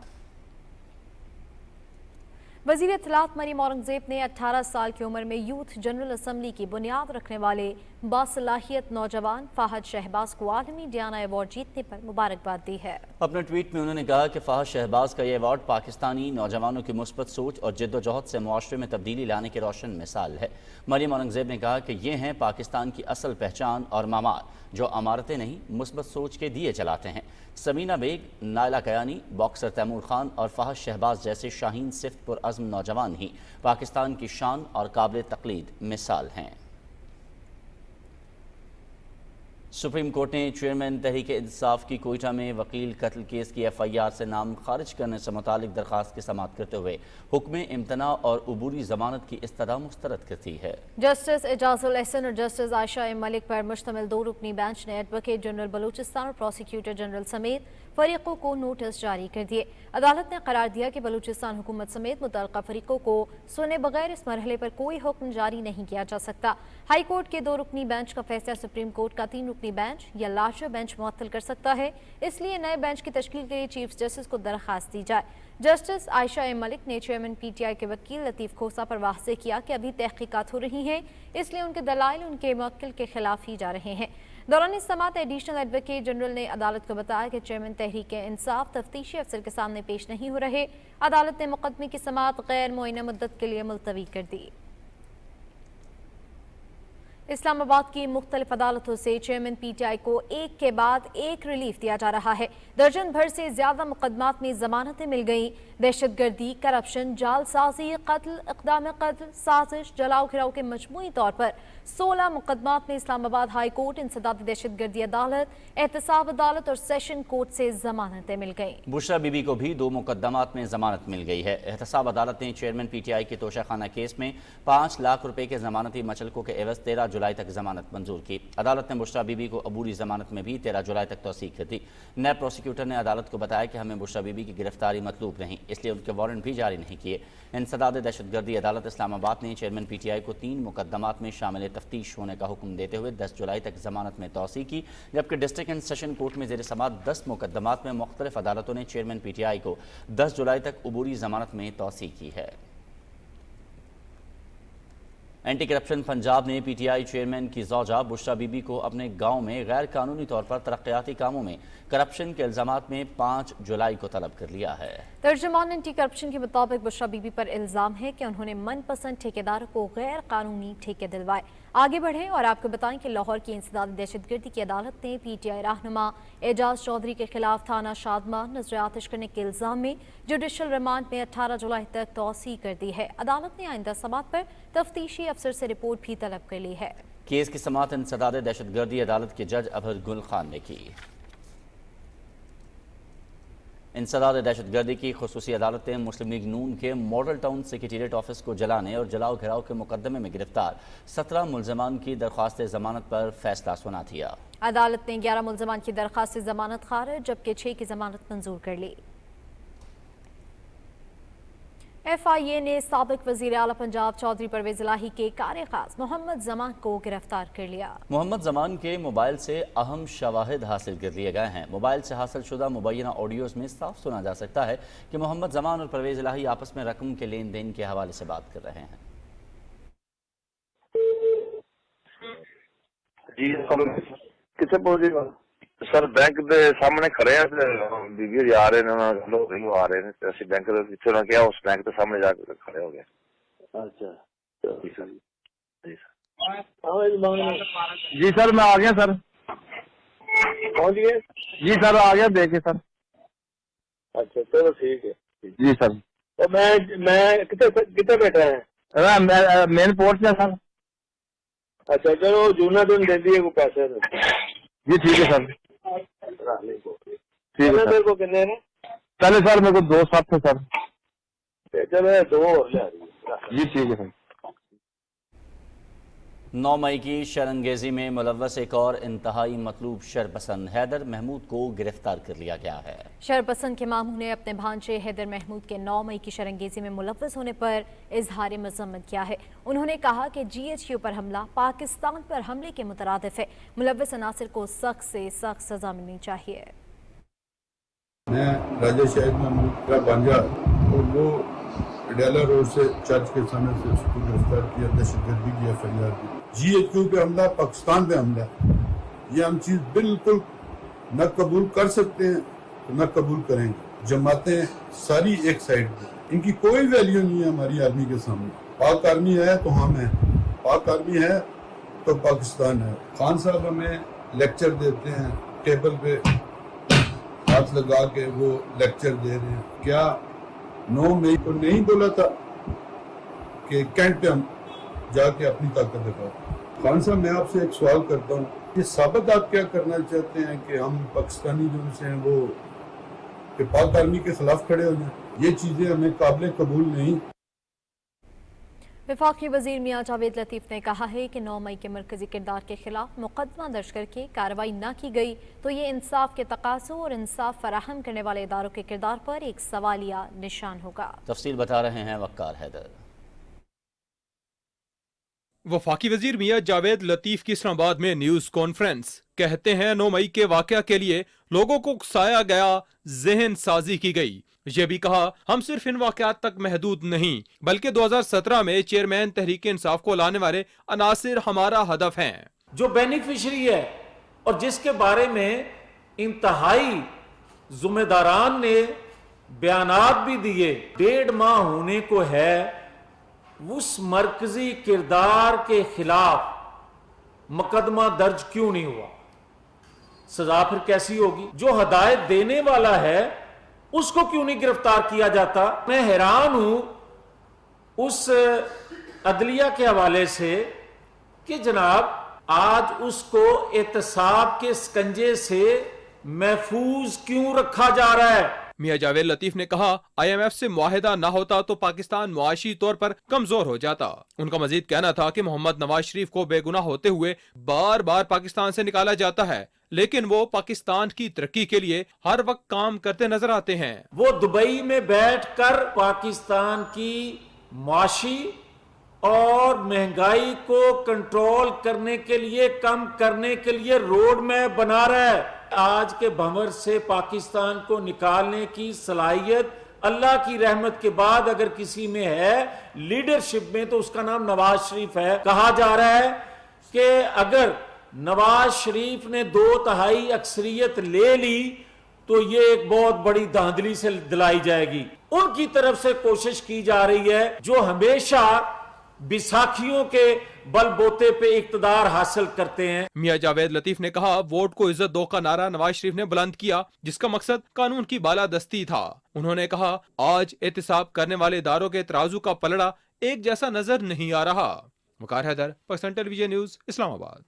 वज़ीर इत्तलात मरीम औरंगज़ेब ने 18 साल की उम्र में यूथ जनरल असम्बली की बुनियाद रखने वाले बासलाहियत नौजवान फाहद शहबाज को आलमी डियाना अवार्ड जीतने पर मुबारकबाद दी है। अपने ट्वीट में उन्होंने कहा कि फाहद शहबाज का यह अवार्ड पाकिस्तानी नौजवानों की मुस्बत सोच और जद्दोजहद से मुआशरे में तब्दीली लाने की रोशन मिसाल है। मरीम औरंगज़ेब ने कहा कि ये हैं पाकिस्तान की असल पहचान और मामार जो अमारतें नहीं मुस्बत सोच के दिए चलाते हैं। समीना बेग, नायला कयानी, बॉक्सर तैमूर खान और फाहद शहबाज जैसे शाहीन सिफ्त पुरअज़्म नौजवान ही पाकिस्तान की शान और काबिल तक़लीद मिसाल हैं। सुप्रीम कोर्ट ने चेयरमैन तहरीक इंसाफ की कोयटा में वकील कत्ल केस की FIR से नाम खारिज करने से मुतालिक दरख्वास्त की समाअत करते हुए हुक्म इम्तना और अबूरी जमानत की इस्तदा मुस्तरद कर दी है। जस्टिस एजाजुल एहसन और जस्टिस आयशा एम मलिक पर मुश्तमिल 2 रुकनी बेंच ने एडवोकेट जनरल बलूचिस्तान और प्रोसिक्यूटर जनरल समेत फरीकों को नोटिस जारी कर दिए। अदालत ने करार दिया कि बलूचिस्तान हुकूमत समेत मुतल्लिका फरीकों को सुने बगैर इस मरहले पर कोई हुक्म जारी नहीं किया जा सकता। हाई कोर्ट के 2 रुकनी बेंच का फैसला सुप्रीम कोर्ट का 3 रुकनी बेंच या लार्जर बेंच मुअत्तल कर सकता है, इसलिए नए बेंच की तश्कील के लिए चीफ जस्टिस को दरख्वास्त दी जाए। जस्टिस आयशा एम मलिक ने चेयरमैन PTI के वकील लतीफ़ खोसा पर वाज़ेह किया कि अभी तहकीकात हो रही हैं, इसलिए उनके दलाइल उनके मुवक्किल के खिलाफ ही जा रहे हैं। दौरान समाअत एडिशनल एडवोकेट जनरल ने अदालत को बताया कि चेयरमैन तहरीक इंसाफ तफ्तीशी अफसर के सामने पेश नहीं हो रहे। अदालत ने मुकदमे की समाअत गैर मुअय्यना मुद्दत के लिए मुलतवी कर दी। इस्लामाबाद की मुख्तलिफ अदालतों से चेयरमैन PTI को एक के बाद एक रिलीफ दिया जा रहा है। दर्जन भर से ज्यादा मुकदमात में जमानतें मिल गई। दहशतगर्दी, करप्शन, जालसाजी, कत्ल, इक़दाम कत्ल, साजिश, जलाओ घिराव के मजमूई तौर पर 16 मुकदमात में इस्लामाबाद हाई कोर्ट, इंसदादी दहशतगर्दी अदालत, एहतसाब अदालत और सेशन कोर्ट से जमानतें मिल गई। बुशरा बीबी को भी 2 मुकदमात में जमानत मिल गई है। एहतसाब अदालत ने चेयरमैन PTI के तोशाखाना केस में 5 लाख रुपए के जमानती मचलकों के एवज 13 जुलाई तक जमानत मंजूर की। अदालत ने बुशरा बीबी को अबूरी जमानत में भी 13 जुलाई तक तौसीक कर दी। नैब प्रोसिक्यूटर ने अदालत को बताया कि हमें बुशरा बीबी की गिरफ्तारी मतलूब नहीं, इसलिए उनके वारंट भी जारी नहीं किए। इंसदाद दहशतगर्दी अदालत इस्लामाबाद ने चेयरमैन PTI को 3 मुकदमात में शामिल तफ्तीश होने का हुक्म देते हुए 10 जुलाई तक जमानत में तौसीक की, जबकि डिस्ट्रिक्ट एंड सेशन कोर्ट में ज़ेर समाअत 10 मुकदमात में मुख्तलिफ अदालतों ने चेयरमैन PTI को 10 जुलाई तक अबूरी जमानत में तौसीक की है। एंटी करप्शन पंजाब ने पीटीआई चेयरमैन की ज़ौजा बुशरा बीबी को अपने गांव में गैर कानूनी तौर पर तरक्याती कामों में करप्शन के इल्जामात में 5 जुलाई को तलब कर लिया है। तर्जुमान एंटी करप्शन के मुताबिक बुशरा बीबी पर इल्जाम है कि उन्होंने मनपसंद ठेकेदारों को गैर कानूनी ठेके दिलवाए। आगे बढ़े और आपको बताएं कि लाहौर की इंसदादी दहशतगर्दी की अदालत ने पीटीआई रहनुमा एजाज चौधरी के खिलाफ थाना शादमा नजर आतिश करने के इल्जाम में जुडिशल रिमांड में 18 जुलाई तक तौसी कर दी है। अदालत ने आइंदा समात पर तफ्तीशी अफसर से रिपोर्ट भी तलब कर ली है। केस की समात इंसदादी दहशतगर्दी अदालत के जज अभर गुल खान ने की। इंसदादी दहशतगर्दी की खुसूसी अदालत ने मुस्लिम लीग नून के मॉडल टाउन सेक्रेटेरिएट ऑफिस को जलाने और जलाओ घिराव के मुकदमे में गिरफ्तार 17 मुलजमान की दरख्वास्त जमानत पर फैसला सुना दिया। अदालत ने 11 मुलजमान की दरख्वास्त जमानत खारिज जबकि 6 की जमानत मंजूर कर ली। FIA ने साबिक वजीर आला पंजाब चौधरी परवेज इलाही के कार खास मोहम्मद जमान को गिरफ्तार कर लिया। मोहम्मद जमान के मोबाइल से अहम शवाहिद हासिल कर लिए गए हैं। मोबाइल से हासिल शुदा मुबैना ऑडियोज में साफ सुना जा सकता है कि मोहम्मद जमान और परवेज इलाही आपस में रकम के लेन देन के हवाले से बात कर रहे हैं। जी कितने पहुंचे सर? बैंक के सामने खड़े हैं, बीबी आ रहे हैं, लोग आ रहे हैं, ऐसे बैंक जितने क्या उस बैंक के सामने जाकर खड़े हो गए। अच्छा जी सर मैं आ गया सर। पहुंच गए? जी सर आ गया देखे सर। अच्छा चलो ठीक है जी सर। तो मैं कितने बैठा है? मेन पोर्ट में सर। अच्छा चलो जूना दिन दे दिए को पैसे जी ठीक है सर। ठीक है मेरे को कितने ने? चले सर मेरे को 2 साथ थे सर। चलो 2 और जी ठीक है सर। 9 मई की शरंगेजी में मुलव्वस एक और इंतहाई मतलूब शरपसंद हैदर महमूद को गिरफ्तार कर लिया गया है। शरपसंद के मामू ने अपने भांजे हैदर महमूद के 9 मई की शरंगेजी में मुलव्वस होने पर इजहार मजम्मत किया है। उन्होंने कहा कि GHQ पर हमला पाकिस्तान पर हमले के मुतरादिफ है। मुलव्वस अनासिर को सख्त से सख्त सजा मिलनी चाहिए। मैं राजा शाहिद महमूद का भांजा और वो अडाला रोड से चर्च के सामने से उसको गिरफ्तार किया, दहशतगर्दी की FIR दी। GHQ पे हमला, पाकिस्तान पे हमला, ये हम चीज बिल्कुल न कबूल कर सकते हैं तो न कबूल करेंगे। जमातें सारी एक साइड पे, इनकी कोई वैल्यू नहीं है हमारी आर्मी के सामने। पाक आर्मी है तो हम हैं, पाक आर्मी है तो पाकिस्तान है। खान साहब हमें लेक्चर देते हैं, टेबल पे हाथ लगा के वो लेक्चर दे रहे हैं। क्या 9 मई को नहीं बोला था कि कैंट पे हम जाके अपनी ताकत दिखाओ? खान साहब मैं आपसे एक सवाल करता हूँ, ये साबित आप क्या करना चाहते हैं कि हम पाकिस्तानी जो से हैं वो कि पाक आर्मी के खिलाफ खड़े हो जाएं? ये चीजें हमें काबिल कबूल नहीं। वफाकी वजीर मियां जावेद लतीफ ने कहा है कि 9 मई के मरकजी किरदार के खिलाफ मुकदमा दर्ज करके कार्रवाई न की गई तो ये इंसाफ के तकाज़ों और इंसाफ फराहम करने वाले इदारों के किरदार पर एक सवालिया निशान होगा। तफसील बता रहे हैं वक्कार हैदर। वफाकी वजीर मियां जावेद लतीफ की इस्लामाबाद में न्यूज कॉन्फ्रेंस। कहते हैं 9 मई के वाकया के लिए लोगों को उकसाया गया, जहन साजी की गई। ये भी कहा हम सिर्फ इन वाकयात तक महदूद नहीं बल्कि 2017 में चेयरमैन तहरीक इंसाफ को लाने वाले अनासिर हमारा हदफ हैं। जो बेनिफिशरी है और जिसके बारे में इंतहाई जिम्मेदारान ने बयानात भी दिए, 1.5 माह होने को है, उस मरकजी किरदार के खिलाफ मुकदमा दर्ज क्यों नहीं हुआ? सजा फिर कैसी होगी? जो हदायत देने वाला है उसको क्यों नहीं गिरफ्तार किया जाता? मैं हैरान हूं उस अदलिया के हवाले से कि जनाब आज उसको एहतसाब के स्कंजे से महफूज क्यों रखा जा रहा है? मियां जावेद लतीफ ने कहा IMF से मुआहिदा ना होता तो पाकिस्तान मुआशी तौर पर कमजोर हो जाता। उनका मजीद कहना था कि मोहम्मद नवाज शरीफ को बेगुनाह होते हुए बार बार पाकिस्तान से निकाला जाता है, लेकिन वो पाकिस्तान की तरक्की के लिए हर वक्त काम करते नजर आते हैं। वो दुबई में बैठकर पाकिस्तान की मुआशी और महंगाई को कंट्रोल करने के लिए, कम करने के लिए रोड मैप बना रहा है। आज के भंवर से पाकिस्तान को निकालने की सलाहियत اللہ کی رحمت کے بعد اگر کسی میں ہے لیڈرشپ میں تو اس کا نام نواز شریف ہے. کہا جا رہا ہے کہ اگر نواز شریف نے 2/3 اکثریت لے لی تو یہ ایک بہت بڑی دھاندلی سے دلائی جائے گی. ان کی طرف سے کوشش کی جا رہی ہے جو ہمیشہ بیساکھیوں کے بل بوتے پہ اقتدار حاصل کرتے ہیں. میاں جاوید لطیف نے کہا ووٹ کو عزت دو کا نعرہ نواز شریف نے بلند کیا جس کا مقصد قانون کی بالادستی تھا. انہوں نے کہا آج احتساب کرنے والے اداروں کے ترازو کا پلڑا ایک جیسا نظر نہیں آ رہا. وقار حیدر، پاکستان ٹیلی ویژن نیوز، اسلام آباد.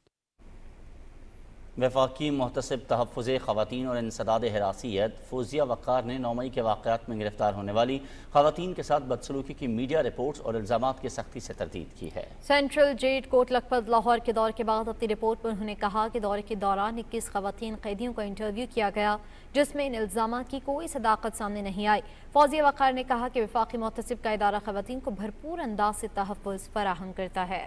وفاقی محتسب تحفظ خواتین اور انسداد حراسیت فوزیہ وقار نے 9 مئی کے واقعات میں گرفتار ہونے والی خواتین کے ساتھ بدسلوکی کی میڈیا رپورٹس اور الزامات کی سختی سے تردید کی ہے. سینٹرل جیل کوٹ لکھپت لاہور کے دورے کے بعد اپنی رپورٹ میں انہوں نے کہا کہ دورے کے دوران 21 خواتین قیدیوں کا انٹرویو کیا گیا جس میں ان الزامات کی کوئی صداقت سامنے نہیں آئی. فوزیہ وقار نے کہا کہ وفاقی محتسب کا ادارہ خواتین کو بھرپور انداز سے تحفظ فراہم کرتا ہے.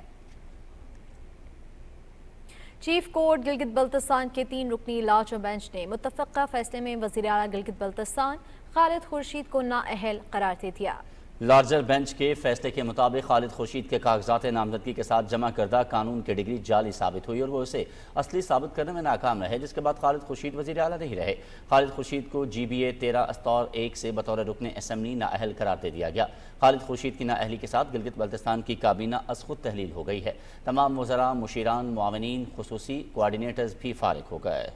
چیف کورٹ گلگت بلتستان کے 3 رکنی لاجو بینچ نے متفقہ فیصلے میں وزیر اعلیٰ گلگت بلتستان خالد خورشید کو نااہل قرار دے دیا. لارجر بینچ کے فیصلے کے مطابق خالد خورشید کے کاغذات نامزدگی کے ساتھ جمع کردہ قانون کی ڈگری جعلی ثابت ہوئی اور وہ اسے اصلی ثابت کرنے میں ناکام رہے، جس کے بعد خالد خورشید وزیر اعلیٰ نہیں رہے. خالد خورشید کو GBA 13/1 سے بطور رکن اسمبلی نااہل قرار دے دیا گیا. خالد خورشید کی نااہلی کے ساتھ گلگت بلتستان کی کابینہ از خود تحلیل ہو گئی ہے. تمام وزراء، مشیران، معاونین، خصوصی کوارڈینیٹرز بھی فارغ ہو گئے.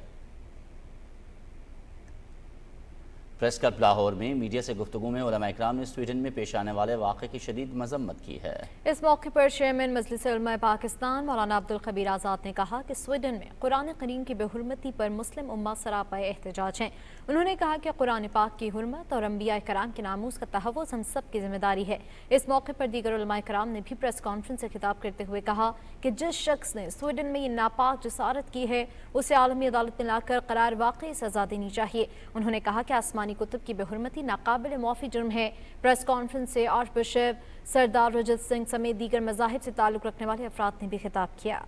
پریس کلب لاہور میں میڈیا سے گفتگو میں علماء اکرام نے سویڈن میں پیش آنے والے واقعے کی شدید مذمت کی ہے. اس موقع پر چیئرمین مجلس علماء پاکستان مولانا عبدالخبیر آزاد نے کہا کہ سویڈن میں قرآن کریم کی بے حرمتی پر مسلم امہ سراپا احتجاج ہیں. انہوں نے کہا کہ قرآن پاک کی حرمت اور انبیاء کرام کے ناموس کا تحفظ ہم سب کی ذمہ داری ہے. اس موقع پر دیگر علماء کرام نے بھی پریس کانفرنس سے خطاب کرتے ہوئے کہا کہ جس شخص نے سویڈن میں یہ ناپاک جسارت کی ہے اسے عالمی عدالت میں لا کر قرار واقعی سزا دینی چاہیے. انہوں نے کہا کہ آسمانی کتب کی بے حرمتی ناقابل معافی جرم ہے. پریس کانفرنس سے آرچ بشپ سردار رجت سنگھ سمیت دیگر مذاہب سے تعلق رکھنے والے افراد نے بھی خطاب کیا.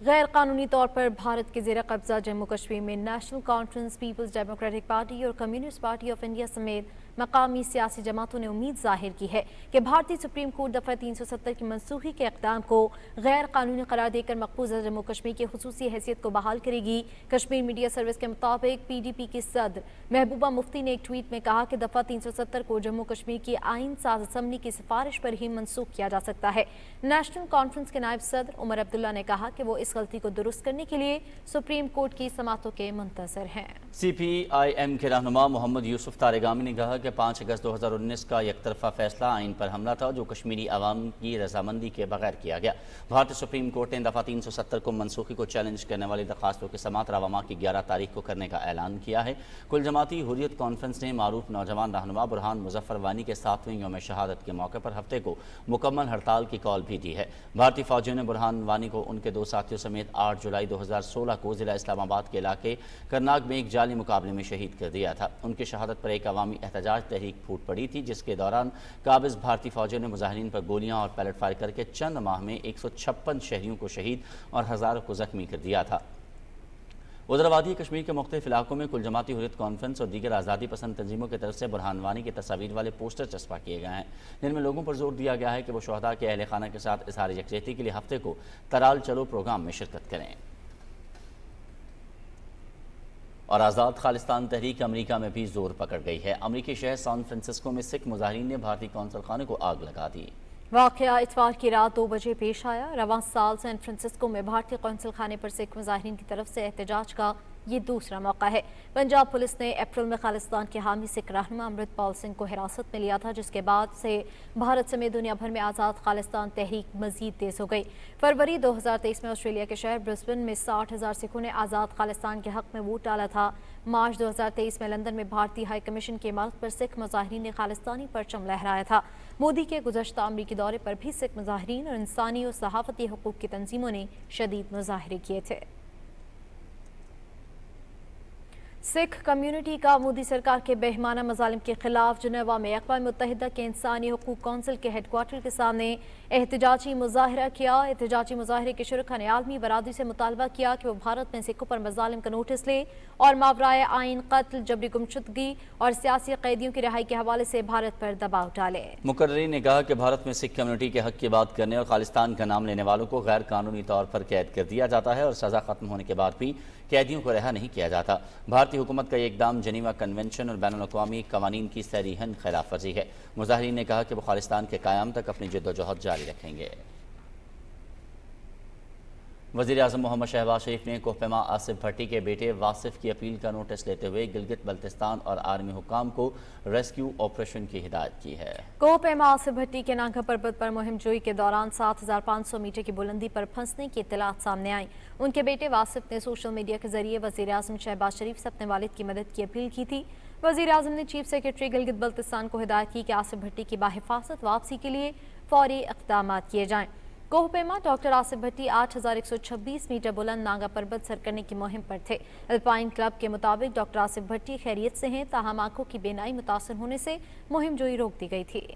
غیر قانونی طور پر بھارت کے زیر قبضہ جموں کشمیر میں National Conference, People's Democratic Party اور کمیونسٹ پارٹی آف انڈیا سمیت مقامی سیاسی جماعتوں نے امید ظاہر کی ہے کہ بھارتی سپریم کورٹ دفعہ 370 کی منسوخی کے اقدام کو غیر قانونی قرار دے کر مقبوضہ جموں کشمیر کی خصوصی حیثیت کو بحال کرے گی. کشمیر میڈیا سروس کے مطابق PDP کی صدر محبوبہ مفتی نے ایک ٹویٹ میں کہا کہ دفعہ 370 کو جموں کشمیر کی آئین ساز اسمبلی کی سفارش پر ہی منسوخ کیا جا سکتا ہے. نیشنل کانفرنس کے نائب صدر عمر عبداللہ نے کہا کہ وہ اس غلطی کو درست کرنے کے لیے سپریم کورٹ کی سماعتوں کے منتظر ہیں. CPIM کے رہنما محمد یوسف تارگامی نے کہا کہ 5 اگست 2019 کا یک طرفہ فیصلہ آئین پر حملہ تھا جو کشمیری عوام کی رضامندی کے بغیر کیا گیا. بھارتی سپریم کورٹ نے دفعہ 370 کو منسوخی کو چیلنج کرنے والی درخواستوں کی سماعت رواں ماہ کی 11 تاریخ کو کرنے کا اعلان کیا ہے. کل جماعتی حریت کانفرنس نے معروف نوجوان رہنما برہان مظفر وانی کے 7ویں یوم شہادت کے موقع پر ہفتے کو مکمل ہڑتال کی کال بھی دی ہے. بھارتی فوجیوں نے برہان وانی کو ان کے 2 ساتھیوں سمیت 8 جولائی 2016 کو ضلع اسلام آباد کے علاقے کرناگ میں ایک جعلی مقابلے میں شہید کر دیا تھا. ان کی شہادت پر ایک عوامی احتجاج تحریک پھوٹ پڑی تھی جس کے دوران قابض بھارتی فوجیوں نے مظاہرین پر گولیاں اور پیلٹ فائر کر کے چند ماہ میں 156 شہریوں کو شہید اور ہزاروں کو زخمی کر دیا تھا. ادھر وادی کشمیر کے مختلف علاقوں میں کل جماعتی حریت کانفرنس اور دیگر آزادی پسند تنظیموں کی طرف سے برہان وانی کی تصاویر والے پوسٹر چسپاں کیے گئے ہیں جن میں لوگوں پر زور دیا گیا ہے کہ وہ شہداء کے اہل خانہ کے ساتھ اظہار یکجہتی کے لیے ہفتے کو ترال چلو پروگرام میں شرکت کریں. اور آزاد خالستان تحریک امریکہ میں بھی زور پکڑ گئی ہے. امریکی شہر سان فرانسسکو میں سکھ مظاہرین نے بھارتی قونصل خانے کو آگ لگا دی. واقعہ اتوار کی رات 2 بجے پیش آیا. رواں سال سان فرانسسکو میں بھارتی قونصل خانے پر سکھ مظاہرین کی طرف سے احتجاج کا یہ دوسرا موقع ہے. پنجاب پولیس نے اپریل میں خالستان کے حامی سکھ رہنما امرت پال سنگھ کو حراست میں لیا تھا جس کے بعد سے بھارت سمیت دنیا بھر میں آزاد خالستان تحریک مزید تیز ہو گئی. فروری 2023 میں آسٹریلیا کے شہر برسبن میں 60,000 سکھوں نے آزاد خالستان کے حق میں ووٹ ڈالا تھا. مارچ 2023 میں لندن میں بھارتی ہائی کمیشن کی عمارت پر سکھ مظاہرین نے خالستانی پرچم لہرایا تھا. مودی کے گزشتہ امریکی دورے پر بھی سکھ مظاہرین اور انسانی اور صحافتی حقوق کی تنظیموں نے شدید مظاہرے کیے تھے. सिख कम्युनिटी का मोदी सरकार के बेहमाना मजालिम के खिलाफ जिनेवा में अक़वाम मुत्तहिदा के इंसानी हुकूक कौंसिल के हेडक्वार्टर के सामने एहतजाजी मुजाहरा किया। एहतजाजी मुजाहरे के शुरका ने आलमी बरादरी से मुतालबा किया कि वो भारत में सिखों पर मजालिम का नोटिस ले और मावराए आइन कत्ल, जबरी गुमशुदगी और सियासी कैदियों की रिहाई के हवाले से भारत पर दबाव डाले। मुकर्रीन ने कहा कि भारत में सिख कम्युनिटी के हक की बात करने और खालिस्तान का नाम लेने वालों को गैर कानूनी तौर पर कैद कर दिया जाता है और सज़ा ख़त्म होने के बाद भी कैदियों को रिहा नहीं किया जाता। भारतीय हुकूमत का ये इकदाम जनीवा कन्वेंशन और बैनुल-अक़वामी कवानीन की सरीहन खिलाफ वर्जी है। मुजाहिरीन ने कहा कि वो खालिस्तान के क़याम तक अपनी जद्दोजहद जारी रखेंगे। वज़ीर आज़म मोहम्मद शहबाज शरीफ ने कोहपेमा आसिफ भट्टी के बेटे वासिफ की अपील का नोटिस लेते हुए गिलगित बल्तिस्तान और आर्मी हुकाम को रेस्क्यू ऑपरेशन की हिदायत की है। कोहपेमा आसिफ भट्टी के नागा पर्वत पर मुहिम जोई के दौरान 7500 मीटर की बुलंदी पर फंसने की इत्तलात सामने आई। उनके बेटे वासिफ ने सोशल मीडिया के जरिए वज़ीर आज़म शहबाज शरीफ से अपने वालिद की मदद की अपील की थी। वज़ीर आज़म ने चीफ सेक्रेटरी गिलगित बल्तिस्तान को हिदायत की कि आसिफ भट्टी की बाहिफाजत वापसी के लिए फौरी इक़दाम किए जाएँ। कोहपेमा डॉक्टर आसिफ भट्टी 8126 मीटर बुलंद नागा पर्वत सर करने की मुहिम पर थे। अल्पाइन क्लब के मुताबिक डॉक्टर आसिफ भट्टी खैरियत से हैं, ताहम आंखों की बीनाई मुतासर होने से मुहिम जोई रोक दी गई थी।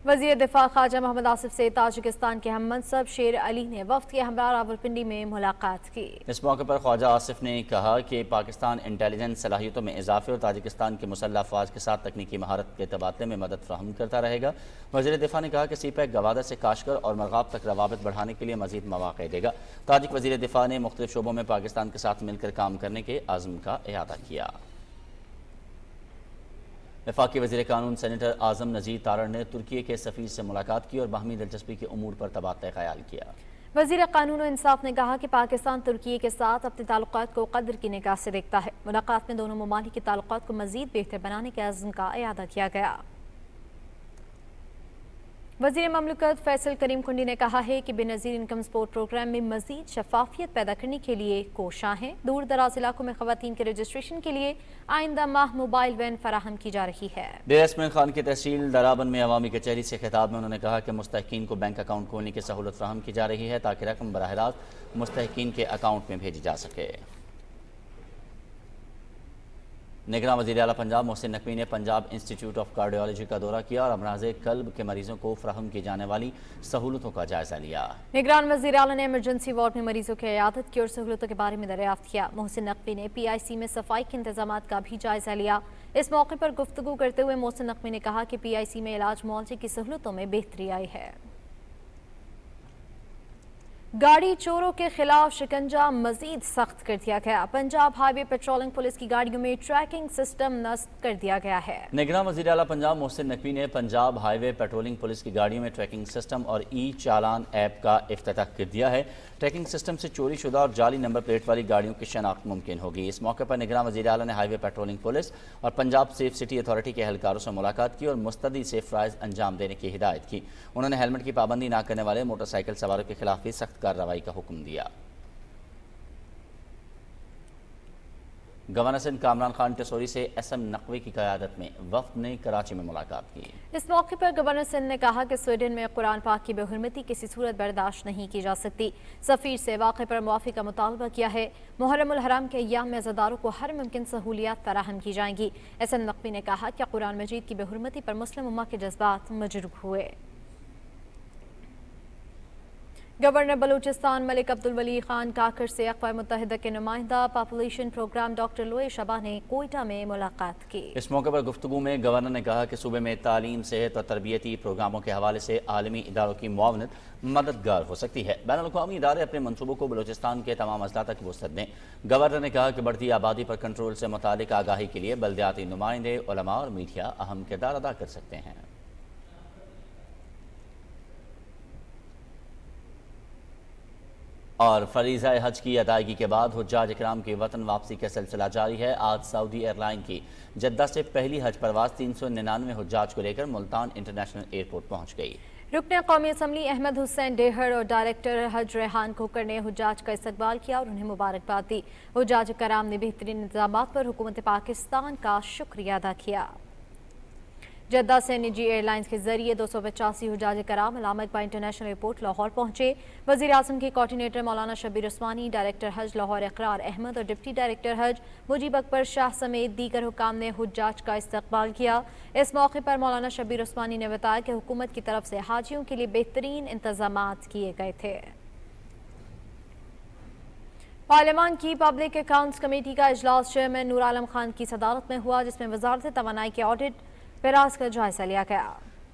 वज़ीर दिफा ख्वाजा मोहम्मद आसिफ से ताजिकिस्तान के हम मनसब शेर अली ने वफ्द के हमरा रावलपिंडी में मुलाकात की। इस मौके पर ख्वाजा आसिफ ने कहा कि पाकिस्तान इंटेलिजेंस सलाहियतों में इजाफे और ताजिकिस्तान की मुसल्लह अफवाज के साथ तकनीकी महारत के तबादले में मदद फराहम करता रहेगा। वज़ीर दिफा ने कहा कि सीपैक गवादर से काशगर और मरगाब तक रवाबित बढ़ाने के लिए मजीद मौक़े देगा। ताजिक वज़ीर दिफा ने मुख्तलिफ शोबों में पाकिस्तान के साथ मिलकर काम करने के आज़म का इयादा किया। वफाकी वज़ीर कानून सेनेटर आज़म नज़ीर तारड़ ने तुर्की के सफ़ीर से मुलाकात की और बाहमी दिलचस्पी के उमूर पर तबादला ख्याल किया। वज़ीर कानून और इंसाफ ने कहा कि पाकिस्तान तुर्की के साथ अपने ताल्लुकात को कदर की निगाह से देखता है। मुलाकात में दोनों ममालिक के ताल्लुकात को मज़ीद बेहतर बनाने के अज़्म का इयादा किया गया। वज़ीर ममलकत फैसल करीम कुंडी ने कहा है कि बेनज़ीर इनकम सपोर्ट प्रोग्राम में मज़ीद शफाफियत पैदा करने के लिए कोशां हैं। दूर दराज इलाकों में ख़वातीन के रजिस्ट्रेशन के लिए आइंदा माह मोबाइल वैन फराहम की जा रही है। डेरा खान की तहसील दराबन में अवामी कचहरी से खिताब में उन्होंने कहा कि मुस्तहिकीन को बैंक अकाउंट खोलने की सहूलत फराहम की जा रही है ताकि रकम बराह रास्त मुस्तहिकीन के अकाउंट में भेजी जा सके। निगरान वज़ीर आला पंजाब मोहसिन नकवी ने पंजाब इंस्टीट्यूट ऑफ कार्डियोलॉजी का दौरा किया और अमराज़े कल्ब के मरीजों को फराहम की जाने वाली सहूलतों का जायजा लिया। निगरान वज़ीर आला ने इमरजेंसी वार्ड में मरीजों की इयादत की और सहूलतों के बारे में दरियाफ्त किया। मोहसिन नकवी ने PIC में सफाई के इंतजाम का भी जायजा लिया। इस मौके पर गुफ्तगू करते हुए मोहसिन नकवी ने कहा कि PIC में इलाज मुआवजे की सहूलतों में बेहतरी आई है। गाड़ी चोरों के खिलाफ शिकंजा मजीद सख्त कर दिया गया। पंजाब हाईवे पेट्रोलिंग पुलिस की गाड़ियों में ट्रैकिंग सिस्टम नस्ब कर दिया गया है। निगरान वज़ीर आला पंजाब मोहसिन नकवी ने पंजाब हाईवे पेट्रोलिंग पुलिस की गाड़ियों में ट्रैकिंग सिस्टम और चालान ऐप का इफ्तिताह कर दिया है। ट्रैकिंग सिस्टम से चोरी शुदा और जाली नंबर प्लेट वाली गाड़ियों की शनाख्त मुमकिन होगी। इस मौके पर निगरान वज़ीर आला ने हाईवे पेट्रोलिंग पुलिस और पंजाब सेफ सिटी अथॉरिटी के एहलकारों से मुलाकात की और मुस्तदी सेफ ड्राइव अंजाम देने की हिदायत की। उन्होंने हेलमेट की पाबंदी न करने वाले मोटरसाइकिल सवारों के खिलाफ भी सख्त कार्रवाई का हुक्म दिया। गवर्नर सिंध कामरान खान टेसोरी से SM नकवी की क़यादत में वफ़द ने कराची में मुलाकात की। इस मौके पर गवर्नर सिंध ने कहा कि स्वीडन में कुरान पाक की बेहुरमती किसी सूरत बर्दाश्त नहीं की जा सकती। सफ़ीर से वाक़े पर मुआफ़ी का मुतालबा किया है। मुहर्रमुल हराम के अय्याम में अज़ादारों को हर मुमकिन सहूलियात फराहम की जाएंगी। SM नकवी ने कहा कि कुरान मजीद की बेहुरमती पर मुस्लिम उम्मा के जज्बात मजरूह हुए। गवर्नर बलूचिस्तान मलिक अब्दुल वली खान काकर से अक़वाम मुत्तहिदा के नुमाइंदा पॉपुलेशन प्रोग्राम डॉक्टर लोए शबा ने कोयटा में मुलाकात की। इस मौके पर गुफ्तगू में गवर्नर ने कहा कि सूबे में तालीम, सेहत और तरबियती प्रोग्रामों के हवाले से आलमी इदारों की मुआवनत मददगार हो सकती है। बैनुल-अक़वामी इदारे अपने मनसूबों को बलूचिस्तान के तमाम अजला तक वसअत दें। गवर्नर ने कहा कि बढ़ती आबादी पर कंट्रोल से मुतालिक आगाही के लिए बल्दियाती नुमाइंदे, उलमा और मीडिया अहम किरदार अदा कर सकते हैं। और फरीज़ा हज की अदायगी के बाद हुज्जाज इकराम की वतन वापसी का सिलसिला जारी है। आज सऊदी एयरलाइन की जद्दा से पहली हज परवाज 399 हुज्जाज को लेकर मुल्तान इंटरनेशनल एयरपोर्ट पहुंच गई। रुकन कौमी असम्बली अहमद हुसैन डेहड़ और डायरेक्टर हज रेहान खोकर ने हुज्जाज का इस्तकबाल किया और उन्हें मुबारकबाद दी। हुज्जाज कराम ने बेहतरीन इंतजामात पर हुकूमत पाकिस्तान का शुक्रिया अदा किया। जद्दा से निजी एयरलाइंस के जरिए 285 हुजाज कराम अल्लामा इकबाल इंटरनेशनल एयरपोर्ट लाहौर पहुंचे। वज़ीर आज़म के कोऑर्डिनेटर मौलाना शब्बीर उस्मानी, डायरेक्टर हज लाहौर इकरार अहमद और डिप्टी डायरेक्टर हज मुजीब अकबर शाह समेत दीगर हुकाम ने हुज्जाज का इस्तकबाल किया। इस मौके पर मौलाना शब्बीर उस्मानी ने बताया कि हुकूमत की तरफ से हाजियों के लिए बेहतरीन इंतजामात किए गए थे। पार्लियामान की पब्लिक अकाउंट्स कमेटी का इजलास चेयरमैन नूर आलम खान की सदारत में हुआ, जिसमें वजारत तवानाई के ऑडिट पेराज का जायजा लिया गया।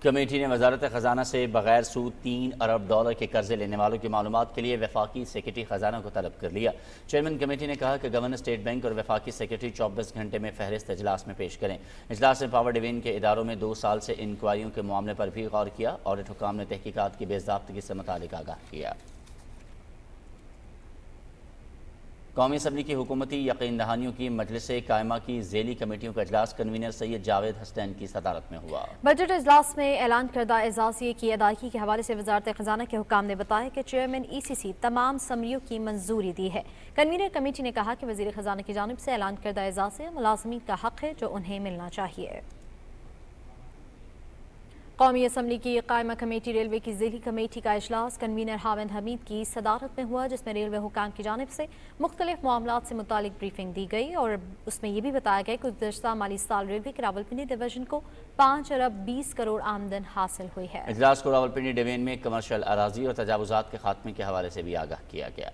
कमेटी ने वजारत खजाना से बगैर सूद $3 अरब के कर्जे लेने वालों की मालूमात के लिए वफाकी सेक्रेटरी खजाना को तलब कर लिया। चेयरमैन कमेटी ने कहा कि गवर्नर स्टेट बैंक और वफाकी सेक्रेटरी 24 घंटे में फहरिस्त इजलास में पेश करें। इजलास में पावर डिवीजन के इदारों में 2 साल से इंक्वायरियों के मामले पर भी गौर किया। ऑडिट हुकाम ने तहकीकात की बेज़ाब्तगी से मुतालिक आगाह किया। कौमी असम्बली की हुकूमती यकीन दहानियों की मजलिस कायमा की ज़ेली कमेटियों का इजलास कन्वीनर सैयद जावेद हसनैन की सदारत में हुआ। बजट इजलास में ऐलान करदा एजाज़िये की अदायगी के हवाले से वजारत खजाना के हुकाम ने बताया कि चेयरमैन ECC तमाम समरियों की मंजूरी दी है। कन्वीनर कमेटी ने कहा कि वज़ीर खजाना की जानिब से ऐलान करदा एजाज़िया मुलाज़मीन का हक है जो उन्हें मिलना चाहिए। कौमी असम्बली की कायमा कमेटी रेलवे की ज़ेली कमेटी का इजलास कन्वीनर हाविंद हमीद की सदारत में हुआ, जिसमें रेलवे हुकाम की जानिब से मुख्तलिफ मामलात से मुतालिक ब्रीफिंग दी गई और उसमें यह भी बताया गया कि गुज़श्ता माली साल रेलवे के रावलपिंडी डिवीजन को 5 अरब 20 करोड़ आमदन हासिल हुई है। इजलास को रावलपिंडी डिवीजन में कमर्शियल अराजी और तजावुज़ात के खात्मे के हवाले से भी आगाह किया गया।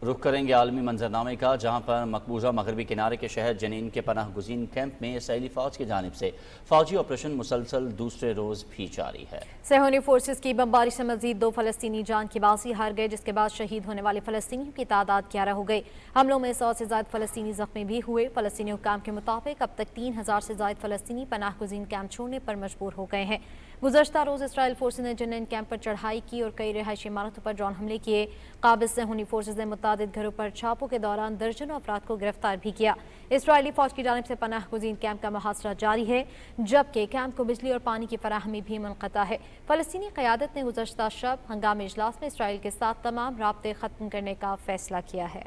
रुख करेंगे आलमी मंजरनामे का, जहाँ पर मकबूजा मगरबी किनारे के शहर जनीन के पनाह गुज़ीन कैंप में इसराइली फ़ौज की जानिब से फ़ौजी ऑपरेशन मुसलसल दूसरे रोज़ भी जारी है। सेहूनी फोर्सेस की बमबारी से मजीद 2 फ़लस्तीनी जान की बाजी हार गए, जिसके बाद शहीद होने वाले फ़लस्तीनियों की तादाद 11 हो गई। हमलों में 100 से ज़ायद फ़लस्तीनी ज़ख्मी भी हुए। फ़लस्तीनी हुकाम के मुताबिक अब तक 3000 से ज़ायद फ़लस्तीनी पनाह गुज़ीन कैंप छोड़ने पर मजबूर हो गए हैं। गुज़श्ता रोज़ इसराइल फोर्सेस ने जनीन कैंप पर चढ़ाई की और कई रिहायशी इमारतों पर ड्रोन हमले किए। काबिज़ सेहूनी फोर्सेस ने मुतादिद घरों पर छापों के दौरान दर्जनों अफराद को गिरफ्तार भी किया। इसराइली फौज की जानिब से पनाह गुज़ीन कैंप का मुहासरा जारी है, जबकि कैंप को बिजली और पानी की फराहमी भी मुनक़ता है। फ़लस्तीनी क़यादत ने गुज़श्ता शब हंगामी इजलास में इसराइल के साथ तमाम राब्ते ख़त्म करने का फैसला किया है।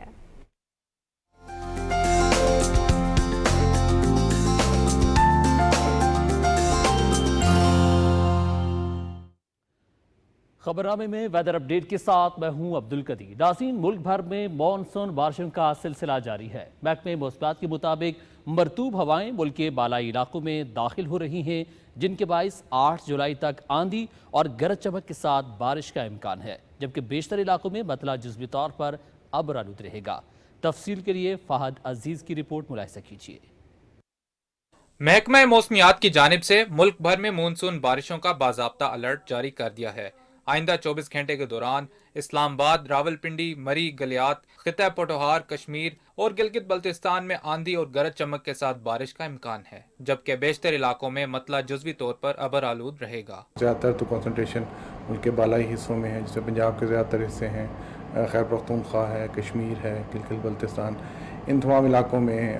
खबरनामे में वेदर अपडेट के साथ मैं हूं अब्दुल कदीर। नाज़रीन, मुल्क भर में मॉनसून बारिशों का सिलसिला जारी है। महकमे मौसमियात के मुताबिक मरतूब हवाएं मुल्क के बालाई इलाकों में दाखिल हो रही हैं, जिनके बाइस 8 जुलाई तक आंधी और गरज चमक के साथ बारिश का इम्कान है, जबकि बेशतर इलाकों में मतला जुज़वी तौर पर अब्र आलूद रहेगा। तफसील के लिए फ़हद अजीज़ की रिपोर्ट मुलाहिज़ा कीजिए। महकमा मौसमियात की जानिब से मुल्क भर में मानसून बारिशों का बाज़ाब्ता अलर्ट जारी कर दिया है। आइंदा 24 घंटे के दौरान इस्लामाबाद, रावलपिंडी, मरी, गलियात, खिता पोठोहार, कश्मीर और गिलगित बल्तिस्तान में आंधी और गरज चमक के साथ बारिश का इम्कान है, जबकि बेशतर इलाकों में मतला जुज़वी तौर पर अबर आलूद रहेगा। ज़्यादातर तो कंसंट्रेशन मुल्क के बालाई हिस्सों में है, जैसे पंजाब के ज़्यादातर हिस्से हैं, खैबर पख्तूनख्वा है, कश्मीर है, गिलगित बल्तिस्तान। इन तमाम इलाकों में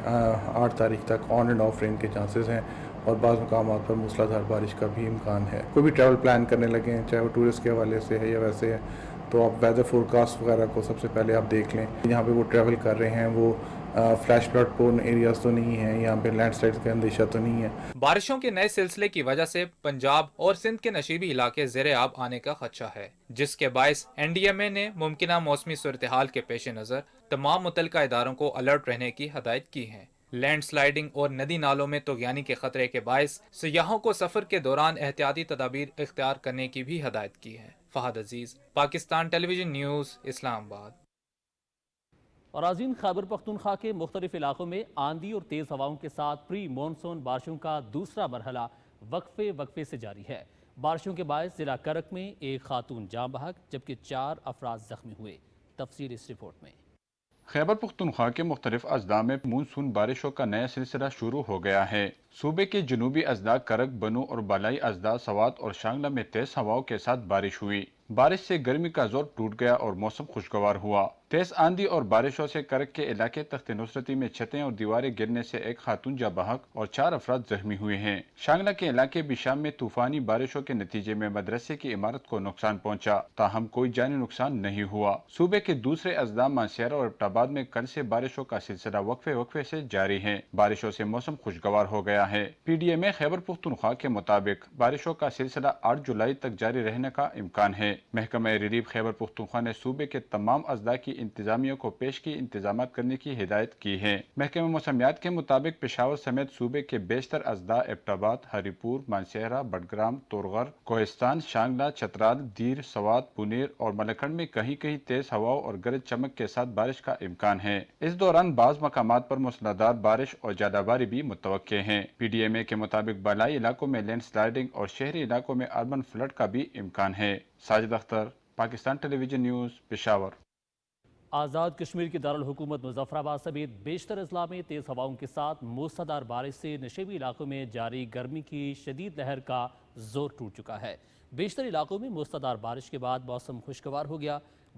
8 तारीख तक ऑन एंड ऑफ रेन के चांसेस हैं और बाज़ मुकामात पर मूसलाधार बारिश का भी इम्कान है। कोई भी ट्रैवल प्लान करने लगे हैं, चाहे वो टूरिस्ट के हवाले से है या वैसे है, तो आप वेदर फोरकास्ट वगैरह को सबसे पहले आप देख लें। यहाँ पे वो ट्रैवल कर रहे हैं वो फ्लैश फ्लड प्रोन एरियाज तो नहीं है, यहाँ पे लैंडस्लाइड्स का अंदेशा तो नहीं है। बारिशों के नए सिलसिले की वजह से पंजाब और सिंध के नशीबी इलाके ज़ेरे आब आने का खदशा है, जिसके बायस NDMA ने मुमकिना मौसमी सूरत हाल के पेश नज़र तमाम मुतल्लिका इदारों को अलर्ट रहने की हदायत की है। लैंड स्लाइडिंग और नदी नालों में तगयानी के खतरे के बायस सयाहों को सफर के दौरान एहतियाती तदाबीर इख्तियार करने की भी हदायत की है। फहद अजीज, पाकिस्तान टेलीविजन न्यूज़, इस्लामाबाद। और आज़ीन, खैबर पख्तूनख्वा के मुख्तलिफ इलाकों में आंधी और तेज़ हवाओं के साथ प्री मानसून बारिशों का दूसरा मरहला वक्फे से जारी है। बारिशों के बायस जिला करक में एक खातून जाँ बहक जबकि 4 अफराद जख्मी हुए। तफसील इस रिपोर्ट में। खैबर पख्तूनख्वा के मुख्तलिफ अजला में मानसून बारिशों का नया सिलसिला शुरू हो गया है। सूबे के जनूबी अजला करक, बनू और बालाई अजला सवात और शांगला में तेज हवाओं के साथ बारिश हुई। بارش سے گرمی کا زور ٹوٹ گیا اور موسم خوشگوار ہوا۔ تیز آندھی اور بارشوں سے کرک کے علاقے تخت نصرتی میں چھتیں اور دیواریں گرنے سے ایک خاتون جاں بحق اور 4 افراد زخمی ہوئے ہیں۔ شانگلہ کے علاقے بھی شام میں طوفانی بارشوں کے نتیجے میں مدرسے کی عمارت کو نقصان پہنچا، تاہم کوئی جانی نقصان نہیں ہوا۔ صوبے کے دوسرے اضلاع مانسہرہ اور ایبٹ آباد میں کل سے بارشوں کا سلسلہ وقفے سے جاری ہے۔ بارشوں سے موسم خوشگوار ہو گیا ہے۔ PDM خیبر پختونخوا کے مطابق بارشوں کا سلسلہ 8 جولائی تک جاری رہنے کا امکان ہے۔ محکمہ ریلیف خیبر پختونخوا نے صوبے کے تمام اضلاع کی انتظامیہ کو پیش کی انتظامات کرنے کی ہدایت کی ہے۔ محکمہ موسمیات کے مطابق پشاور سمیت صوبے کے بیشتر اضلاع ایبٹ آباد، ہری پور، مانسہرہ، بٹگرام، تورغر، کوہستان، شانگلہ، چترال، دیر، سوات، پونیر اور ملکھنڈ میں کہیں کہیں تیز ہواؤں اور گرج چمک کے ساتھ بارش کا امکان ہے۔ اس دوران بعض مقامات پر موسلادھار بارش اور ژالہ باری بھی متوقع ہے۔ PDMA کے مطابق بالائی علاقوں میں لینڈ سلائیڈنگ اور شہری علاقوں میں اربن فلڈ کا بھی امکان ہے۔ ساجد اختر، پاکستان ٹیلی ویژن نیوز، پشاور۔ آزاد کشمیر کے دارالحکومت مظفر آباد سمیت بیشتر اضلاع میں تیز ہواؤں کے ساتھ موسلادھار بارش سے نشیبی علاقوں میں جاری گرمی کی شدید لہر کا زور ٹوٹ چکا ہے۔ بیشتر علاقوں میں موسلادھار بارش کے بعد موسم خوشگوار ہو گیا۔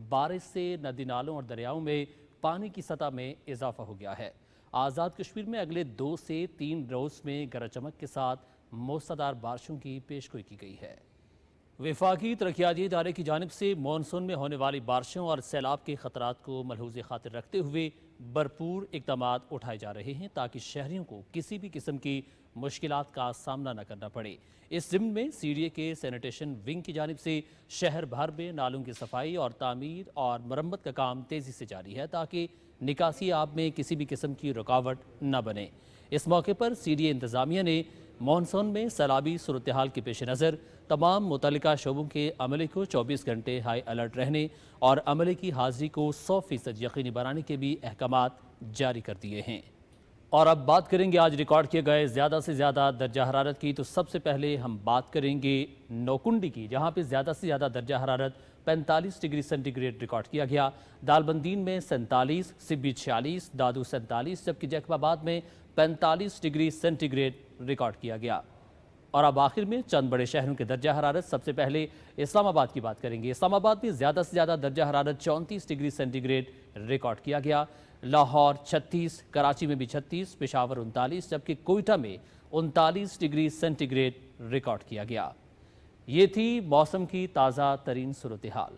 بارش سے ندی نالوں اور دریاؤں میں پانی کی سطح میں اضافہ ہو گیا ہے۔ آزاد کشمیر میں اگلے 2 سے 3 روز میں گرج چمک کے ساتھ موسلادھار بارشوں کی پیشگوئی کی گئی ہے۔ وفاقی ترقیاتی ادارے کی جانب سے مانسون میں ہونے والی بارشوں اور سیلاب کے خطرات کو ملحوظ خاطر رکھتے ہوئے بھرپور اقدامات اٹھائے جا رہے ہیں تاکہ شہریوں کو کسی بھی قسم کی مشکلات کا سامنا نہ کرنا پڑے۔ اس ضمن میں CDA کے سینیٹیشن ونگ کی جانب سے شہر بھر میں نالوں کی صفائی اور تعمیر اور مرمت کا کام تیزی سے جاری ہے تاکہ نکاسی آب میں کسی بھی قسم کی رکاوٹ نہ بنے۔ اس موقع پر CDA انتظامیہ نے مانسون میں سیلابی صورتحال کے پیش نظر تمام متعلقہ شعبوں کے عملے کو 24 گھنٹے ہائی الرٹ رہنے اور عملے کی حاضری کو 100% یقینی بنانے کے بھی احکامات جاری کر دیے ہیں۔ اور اب بات کریں گے آج ریکارڈ کیے گئے زیادہ سے زیادہ درجہ حرارت کی۔ تو سب سے پہلے ہم بات کریں گے نوکنڈی کی، جہاں پہ زیادہ سے زیادہ درجہ حرارت 45 ڈگری سینٹی گریڈ ریکارڈ کیا گیا۔ دالبندین میں 47، سبی 46، دادو 47، جبکہ جیکب آباد میں 45 ڈگری سینٹی گریڈ ریکارڈ کیا گیا۔ اور اب آخر میں چند بڑے شہروں کے درجہ حرارت۔ سب سے پہلے اسلام آباد کی بات کریں گے۔ اسلام آباد میں زیادہ سے زیادہ درجہ حرارت 34 ڈگری سینٹی گریڈ ریکارڈ کیا گیا۔ لاہور 36، کراچی میں بھی 36، پشاور 39، جبکہ کوئٹہ میں 39 ڈگری سینٹی گریڈ ریکارڈ کیا گیا۔ یہ تھی موسم کی تازہ ترین صورتحال۔